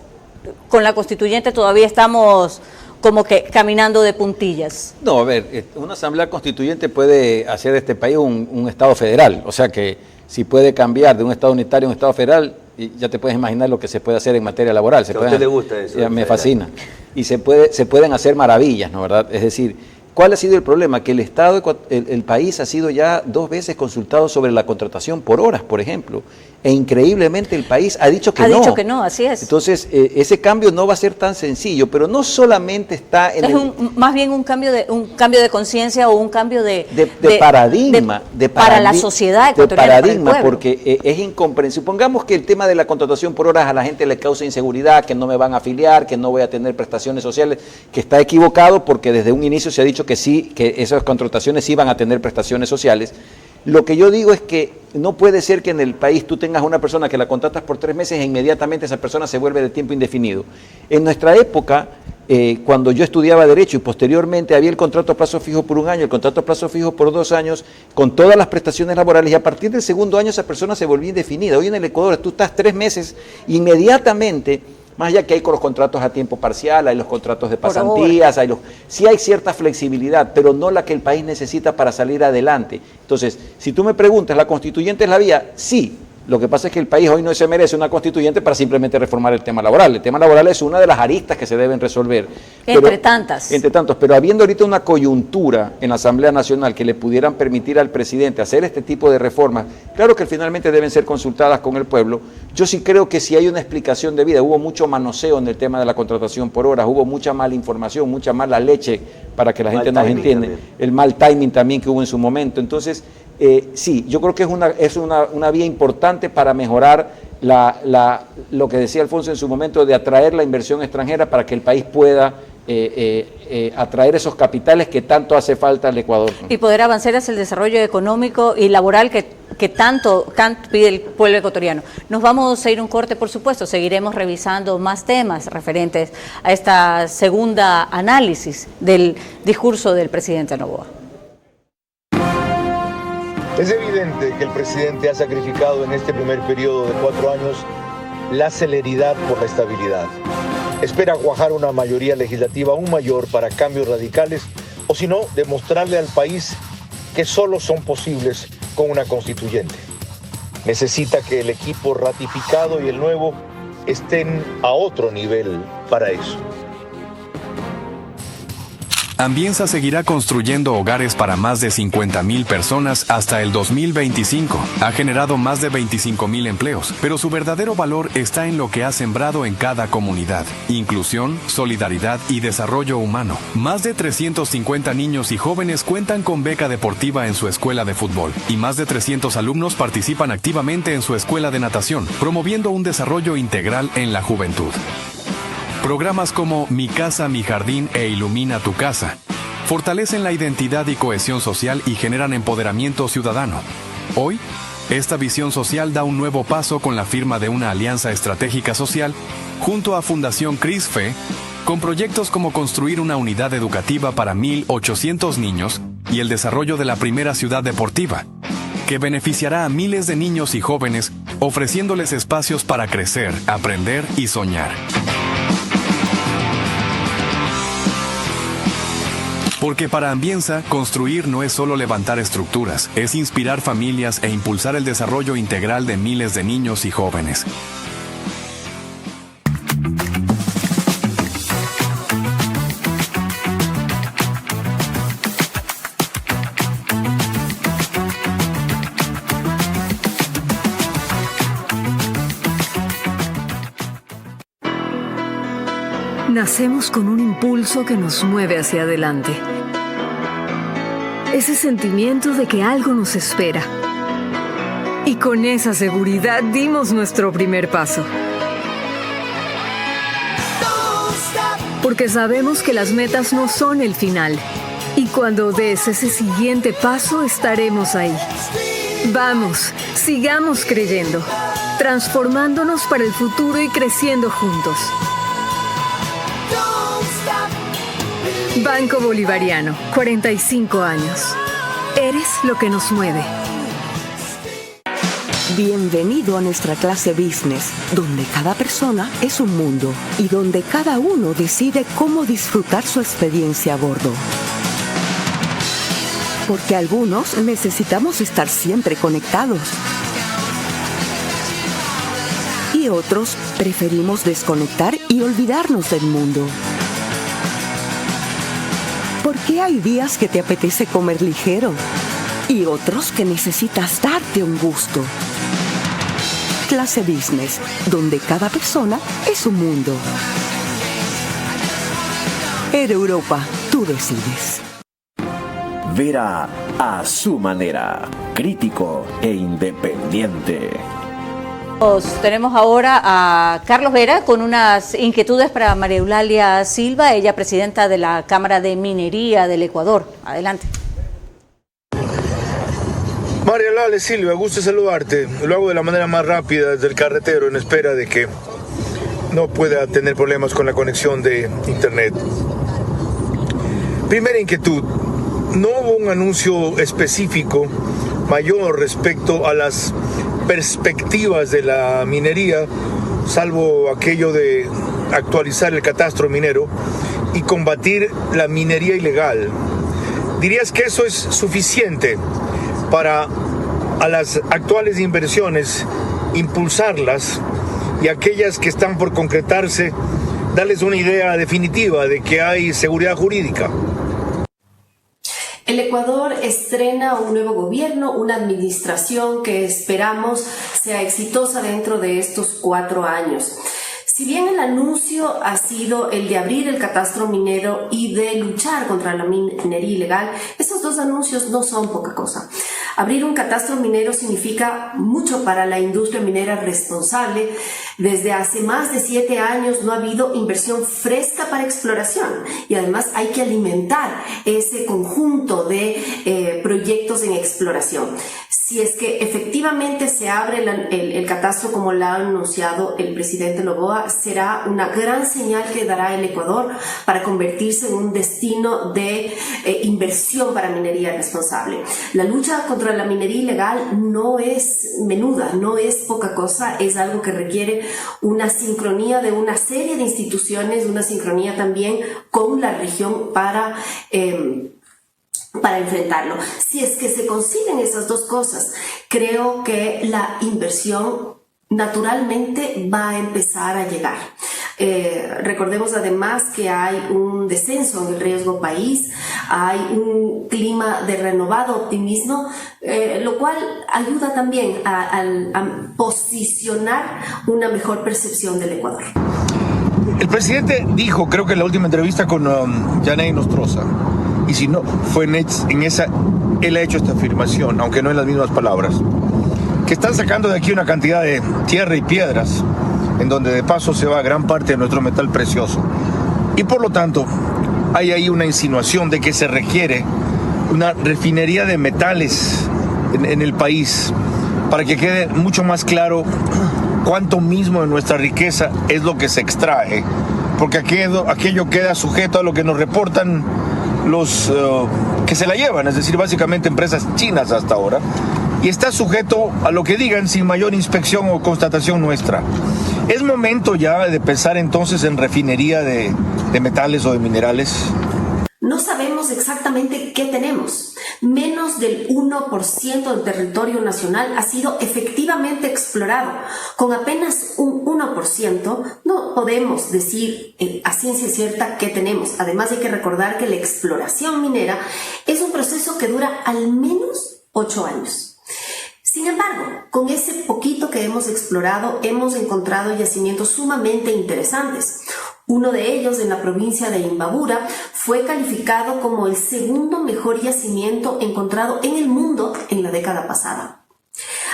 con la Constituyente todavía estamos como que caminando de puntillas. No, a ver, una asamblea constituyente puede hacer de este país un Estado federal, o sea que si puede cambiar de un Estado unitario a un Estado federal, y ya te puedes imaginar lo que se puede hacer en materia laboral. ¿A usted le gusta eso? Me fascina. Y se pueden hacer maravillas, ¿no, verdad? Es decir, ¿cuál ha sido el problema? Que el país ha sido ya 2 veces consultado sobre la contratación por horas, por ejemplo, e increíblemente el país ha dicho que no. Ha dicho que no, así es. Entonces, ese cambio no va a ser tan sencillo, pero no solamente está en más bien un cambio de conciencia o un cambio de paradigma, para la sociedad ecuatoriana, de paradigma, porque es incomprensible. Supongamos que el tema de la contratación por horas a la gente le causa inseguridad, que no me van a afiliar, que no voy a tener prestaciones sociales, que está equivocado porque desde un inicio se ha dicho que sí, que esas contrataciones sí van a tener prestaciones sociales. Lo que yo digo es que no puede ser que en el país tú tengas una persona que la contratas por 3 meses e inmediatamente esa persona se vuelve de tiempo indefinido. En nuestra época, cuando yo estudiaba Derecho y posteriormente había el contrato a plazo fijo por 1 año, el contrato a plazo fijo por 2 años, con todas las prestaciones laborales, y a partir del 2.º año esa persona se volvía indefinida. Hoy en el Ecuador tú estás 3 meses, inmediatamente, más allá que hay con los contratos a tiempo parcial, hay los contratos de pasantías, sí hay cierta flexibilidad, pero no la que el país necesita para salir adelante. Entonces, si tú me preguntas, ¿la constituyente es la vía? Sí. Lo que pasa es que el país hoy no se merece una constituyente para simplemente reformar el tema laboral. El tema laboral es una de las aristas que se deben resolver. Entre tantas. Entre tantos, pero habiendo ahorita una coyuntura en la Asamblea Nacional que le pudieran permitir al presidente hacer este tipo de reformas, claro que finalmente deben ser consultadas con el pueblo. Yo sí creo que si hay una explicación debida, hubo mucho manoseo en el tema de la contratación por horas, hubo mucha mala información, mucha mala leche para que la gente nos entienda, el mal timing también que hubo en su momento. Entonces, sí, yo creo que es una vía importante para mejorar lo que decía Alfonso en su momento, de atraer la inversión extranjera para que el país pueda atraer esos capitales que tanto hace falta al Ecuador. Y poder avanzar hacia el desarrollo económico y laboral que tanto pide el pueblo ecuatoriano. Nos vamos a ir un corte, por supuesto, seguiremos revisando más temas referentes a esta segunda análisis del discurso del presidente Noboa. Es evidente que el presidente ha sacrificado en este primer periodo de 4 años la celeridad por la estabilidad. Espera cuajar una mayoría legislativa aún mayor para cambios radicales, o si no, demostrarle al país que solo son posibles con una constituyente. Necesita que el equipo ratificado y el nuevo estén a otro nivel para eso. Ambienza seguirá construyendo hogares para más de 50,000 personas hasta el 2025. Ha generado más de 25,000 empleos, pero su verdadero valor está en lo que ha sembrado en cada comunidad: inclusión, solidaridad y desarrollo humano. Más de 350 niños y jóvenes cuentan con beca deportiva en su escuela de fútbol, y más de 300 alumnos participan activamente en su escuela de natación, promoviendo un desarrollo integral en la juventud. Programas como Mi Casa, Mi Jardín e Ilumina tu Casa fortalecen la identidad y cohesión social y generan empoderamiento ciudadano. Hoy, esta visión social da un nuevo paso con la firma de una alianza estratégica social junto a Fundación CRISFE, con proyectos como construir una unidad educativa para 1,800 niños y el desarrollo de la primera ciudad deportiva, que beneficiará a miles de niños y jóvenes, ofreciéndoles espacios para crecer, aprender y soñar. Porque para Ambienza, construir no es solo levantar estructuras, es inspirar familias e impulsar el desarrollo integral de miles de niños y jóvenes. nacemos con un impulso que nos mueve hacia adelante. Ese sentimiento de que algo nos espera. Y con esa seguridad dimos nuestro primer paso. Porque sabemos que las metas no son el final. Y cuando des ese siguiente paso, estaremos ahí. Vamos, sigamos creyendo, transformándonos para el futuro y creciendo juntos. Banco Bolivariano, 45 años. Eres lo que nos mueve. Bienvenido a nuestra clase Business, donde cada persona es un mundo y donde cada uno decide cómo disfrutar su experiencia a bordo. Porque algunos necesitamos estar siempre conectados. Y otros preferimos desconectar y olvidarnos del mundo. Porque hay días que te apetece comer ligero y otros que necesitas darte un gusto. Clase Business, donde cada persona es un mundo. Air Europa, tú decides. Vera a su manera, crítico e independiente. Tenemos ahora a Carlos Vera con unas inquietudes para María Eulalia Silva, ella presidenta de la Cámara de Minería del Ecuador. Adelante. María Eulalia Silva, gusto saludarte. Lo hago de la manera más rápida desde el carretero en espera de que no pueda tener problemas con la conexión de internet. Primera inquietud. No hubo un anuncio específico mayor respecto a las perspectivas de la minería, salvo aquello de actualizar el catastro minero y combatir la minería ilegal. ¿Dirías que eso es suficiente para a las actuales inversiones impulsarlas y aquellas que están por concretarse darles una idea definitiva de que hay seguridad jurídica? El Ecuador estrena un nuevo gobierno, una administración que esperamos sea exitosa dentro de estos 4 años. Si bien el anuncio ha sido el de abrir el catastro minero y de luchar contra la minería ilegal, esos 2 anuncios no son poca cosa. Abrir un catastro minero significa mucho para la industria minera responsable. Desde hace más de 7 años no ha habido inversión fresca para exploración y además hay que alimentar ese conjunto de proyectos en exploración. Si es que efectivamente se abre el catastro como lo ha anunciado el presidente Noboa, será una gran señal que dará el Ecuador para convertirse en un destino de inversión para minería responsable. La lucha contra la minería ilegal no es menuda, no es poca cosa, es algo que requiere una sincronía de una serie de instituciones, una sincronía también con la región para enfrentarlo. Si es que se consiguen esas 2 cosas, creo que la inversión naturalmente va a empezar a llegar. Recordemos además que hay un descenso en el riesgo país, hay un clima de renovado optimismo, lo cual ayuda también a posicionar una mejor percepción del Ecuador. El presidente dijo, creo que en la última entrevista con Yaney Nostroza, y si no fue en esa, él ha hecho esta afirmación, aunque no en las mismas palabras, que están sacando de aquí una cantidad de tierra y piedras, en donde de paso se va gran parte de nuestro metal precioso. Y por lo tanto, hay ahí una insinuación de que se requiere una refinería de metales en el país, para que quede mucho más claro cuánto mismo de nuestra riqueza es lo que se extrae, porque aquello queda sujeto a lo que nos reportan los que se la llevan, es decir, básicamente empresas chinas hasta ahora, y está sujeto a lo que digan sin mayor inspección o constatación nuestra. ¿Es momento ya de pensar entonces en refinería de metales o de minerales? No sabemos exactamente qué tenemos. Menos del 1% del territorio nacional ha sido efectivamente explorado. Con apenas un 1% no podemos decir a ciencia cierta qué tenemos. Además hay que recordar que la exploración minera es un proceso que dura al menos 8 años. Sin embargo, con ese poquito que hemos explorado, hemos encontrado yacimientos sumamente interesantes. Uno de ellos, en la provincia de Imbabura, fue calificado como el segundo mejor yacimiento encontrado en el mundo en la década pasada.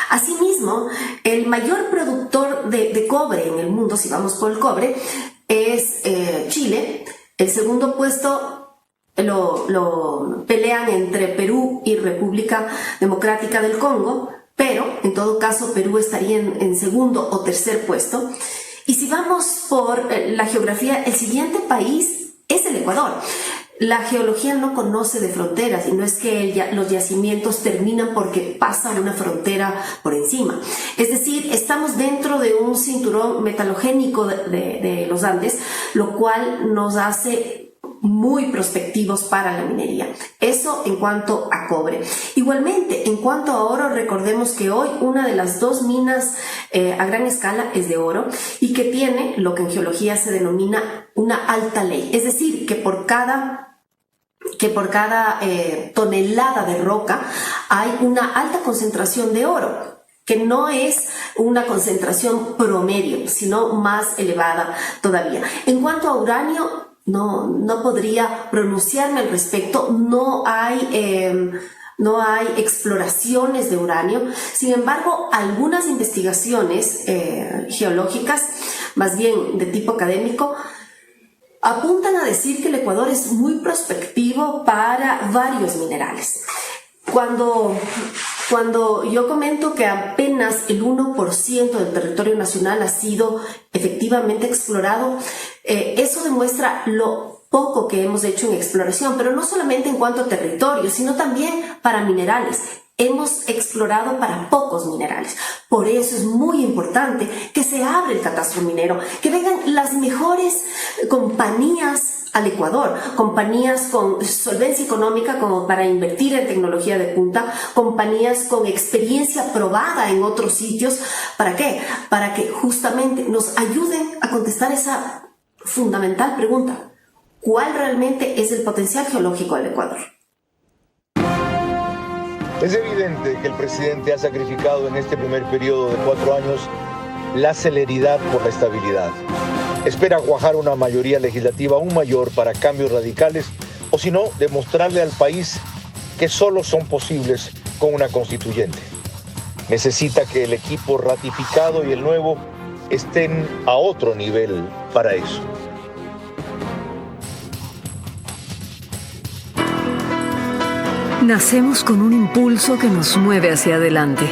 Asimismo, el mayor productor de cobre en el mundo, si vamos por el cobre, es Chile. El segundo puesto lo pelean entre Perú y República Democrática del Congo, pero en todo caso Perú estaría en segundo o tercer puesto. Y si vamos por la geografía, el siguiente país es el Ecuador. La geología no conoce de fronteras y no es que los yacimientos terminan porque pasa una frontera por encima. Es decir, estamos dentro de un cinturón metalogénico de los Andes, lo cual nos hace muy prospectivos para la minería. Eso en cuanto a cobre. Igualmente, en cuanto a oro, recordemos que hoy una de las 2 minas a gran escala es de oro y que tiene lo que en geología se denomina una alta ley. Es decir, que por cada tonelada de roca hay una alta concentración de oro, que no es una concentración promedio, sino más elevada todavía. En cuanto a uranio, no podría pronunciarme al respecto, no hay exploraciones de uranio. Sin embargo, algunas investigaciones geológicas, más bien de tipo académico, apuntan a decir que el Ecuador es muy prospectivo para varios minerales. Cuando yo comento que apenas el 1% del territorio nacional ha sido efectivamente explorado, eso demuestra lo poco que hemos hecho en exploración, pero no solamente en cuanto a territorio, sino también para minerales. Hemos explorado para pocos minerales. Por eso es muy importante que se abra el catastro minero, que vengan las mejores compañías al Ecuador, compañías con solvencia económica como para invertir en tecnología de punta, compañías con experiencia probada en otros sitios. ¿Para qué? Para que justamente nos ayuden a contestar esa fundamental pregunta: ¿cuál realmente es el potencial geológico del Ecuador? Es evidente que el presidente ha sacrificado en este primer periodo de 4 años la celeridad por la estabilidad. Espera cuajar una mayoría legislativa aún mayor para cambios radicales, o si no, demostrarle al país que solo son posibles con una constituyente. Necesita que el equipo ratificado y el nuevo estén a otro nivel para eso. Nacemos con un impulso que nos mueve hacia adelante.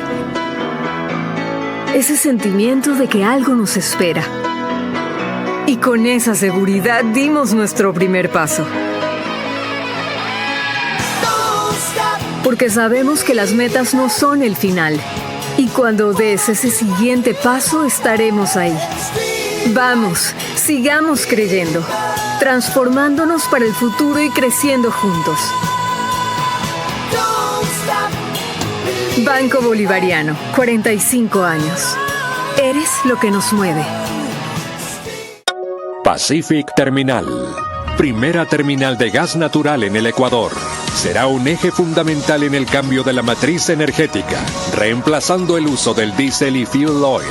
Ese sentimiento de que algo nos espera. Y con esa seguridad dimos nuestro primer paso. Porque sabemos que las metas no son el final. Y cuando des ese siguiente paso, estaremos ahí. Vamos, sigamos creyendo, transformándonos para el futuro y creciendo juntos. Banco Bolivariano, 45 años. Eres lo que nos mueve. Pacific Terminal, primera terminal de gas natural en el Ecuador. Será un eje fundamental en el cambio de la matriz energética, reemplazando el uso del diésel y fuel oil.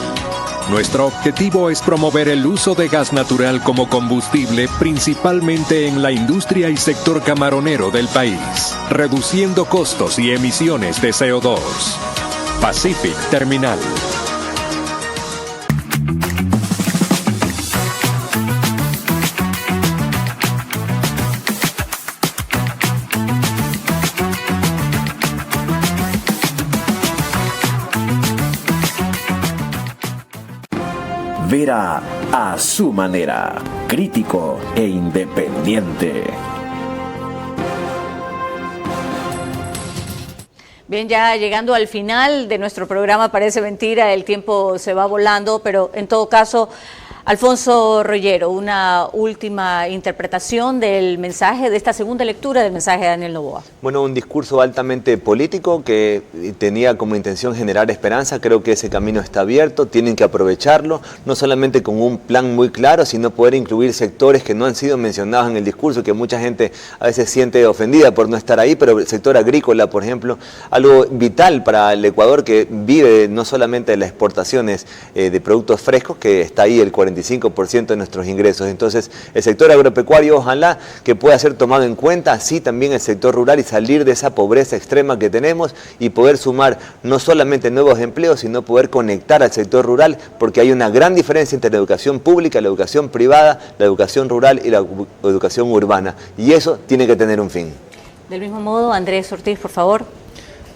Nuestro objetivo es promover el uso de gas natural como combustible, principalmente en la industria y sector camaronero del país, reduciendo costos y emisiones de CO2. Pacific Terminal. Vera a su manera, crítico e independiente. Bien, ya llegando al final de nuestro programa, parece mentira, el tiempo se va volando, pero en todo caso, Alfonso Rollero, una última interpretación del mensaje, de esta segunda lectura del mensaje de Daniel Noboa. Bueno, un discurso altamente político que tenía como intención generar esperanza. Creo que ese camino está abierto, tienen que aprovecharlo, no solamente con un plan muy claro, sino poder incluir sectores que no han sido mencionados en el discurso, que mucha gente a veces siente ofendida por no estar ahí, pero el sector agrícola, por ejemplo, algo vital para el Ecuador, que vive no solamente de las exportaciones de productos frescos, que está ahí el 40%, 25% de nuestros ingresos. Entonces, el sector agropecuario, ojalá que pueda ser tomado en cuenta, así también el sector rural, y salir de esa pobreza extrema que tenemos y poder sumar no solamente nuevos empleos, sino poder conectar al sector rural, porque hay una gran diferencia entre la educación pública, la educación privada, la educación rural y la educación urbana. Y eso tiene que tener un fin. Del mismo modo, Andrés Ortiz, por favor.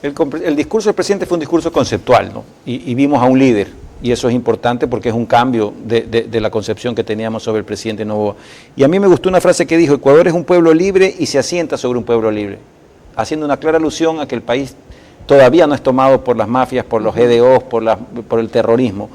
El discurso del presidente fue un discurso conceptual, ¿no? Y vimos a un líder, y eso es importante porque es un cambio de la concepción que teníamos sobre el presidente Noboa. Y a mí me gustó una frase que dijo: Ecuador es un pueblo libre y se asienta sobre un pueblo libre, haciendo una clara alusión a que el país todavía no es tomado por las mafias, por los GDOs, por el terrorismo.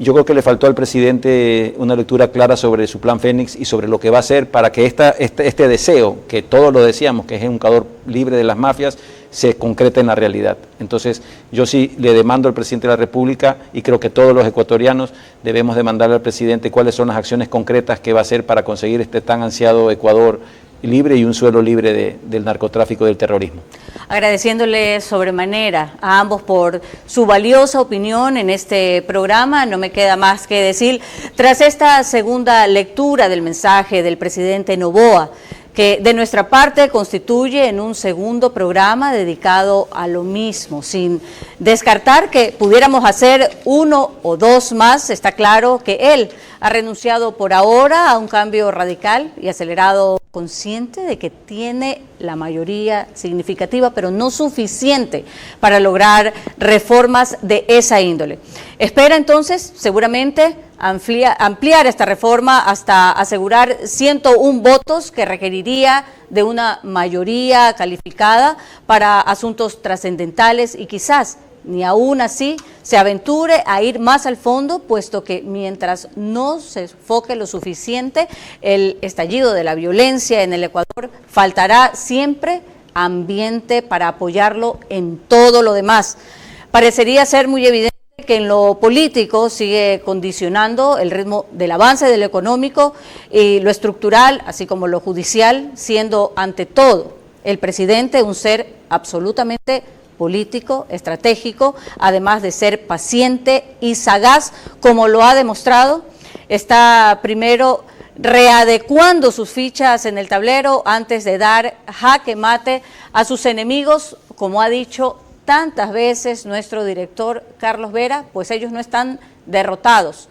Yo creo que le faltó al presidente una lectura clara sobre su plan Fénix y sobre lo que va a hacer para que este deseo, que todos lo decíamos, que es un Ecuador libre de las mafias, se concrete en la realidad. Entonces, yo sí le demando al presidente de la República, y creo que todos los ecuatorianos debemos demandarle al presidente cuáles son las acciones concretas que va a hacer para conseguir este tan ansiado Ecuador libre y un suelo libre del narcotráfico y del terrorismo. Agradeciéndole sobremanera a ambos por su valiosa opinión en este programa. No me queda más que decir, tras esta segunda lectura del mensaje del presidente Noboa, que de nuestra parte constituye en un segundo programa dedicado a lo mismo, sin descartar que pudiéramos hacer uno o dos más. Está claro que él ha renunciado por ahora a un cambio radical y acelerado, consciente de que tiene la mayoría significativa, pero no suficiente para lograr reformas de esa índole. Espera entonces, seguramente, ampliar esta reforma hasta asegurar 101 votos que requeriría de una mayoría calificada para asuntos trascendentales, y quizás ni aún así se aventure a ir más al fondo, puesto que mientras no se enfoque lo suficiente el estallido de la violencia en el Ecuador, faltará siempre ambiente para apoyarlo en todo lo demás. Parecería ser muy evidente que en lo político sigue condicionando el ritmo del avance de lo económico y lo estructural, así como lo judicial, siendo ante todo el presidente un ser absolutamente político, estratégico, además de ser paciente y sagaz, como lo ha demostrado. Está primero readecuando sus fichas en el tablero antes de dar jaque mate a sus enemigos, como ha dicho tantas veces nuestro director Carlos Vera, pues ellos no están derrotados,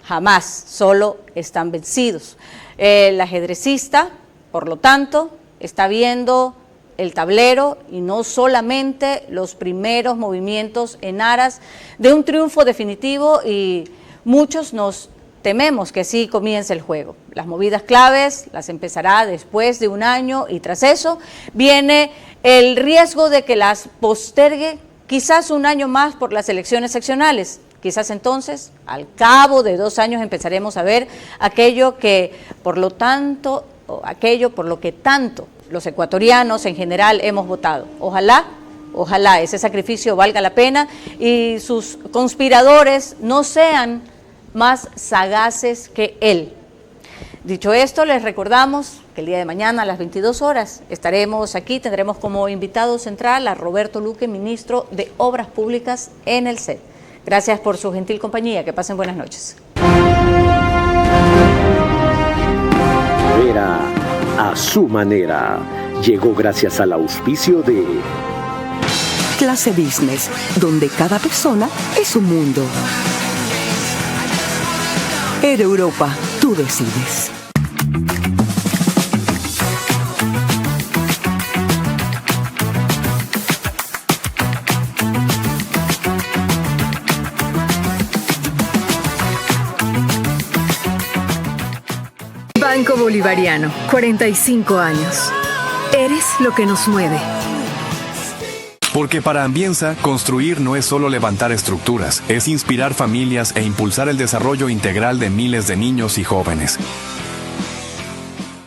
jamás, solo están vencidos. El ajedrecista, por lo tanto, está viendo el tablero y no solamente los primeros movimientos en aras de un triunfo definitivo, y muchos nos tememos que así comience el juego. Las movidas claves las empezará después de un año, y tras eso viene el riesgo de que las postergue quizás un año más por las elecciones seccionales. Quizás entonces, al cabo de 2 años, empezaremos a ver aquello por lo que tanto los ecuatorianos en general hemos votado. Ojalá ese sacrificio valga la pena y sus conspiradores no sean más sagaces que él. Dicho esto, les recordamos que el día de mañana a las 22 horas estaremos aquí, tendremos como invitado central a Roberto Luque, ministro de Obras Públicas en el CED. Gracias por su gentil compañía, que pasen buenas noches. Vera a su manera llegó gracias al auspicio de Clase Business, donde cada persona es un mundo. Air Europa, tú decides. Banco Bolivariano, 45 años. Eres lo que nos mueve. Porque para Ambienza, construir no es solo levantar estructuras, es inspirar familias e impulsar el desarrollo integral de miles de niños y jóvenes.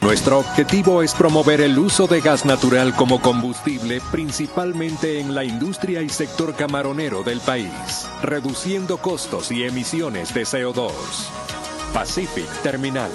Nuestro objetivo es promover el uso de gas natural como combustible, principalmente en la industria y sector camaronero del país, reduciendo costos y emisiones de CO2. Pacific Terminal.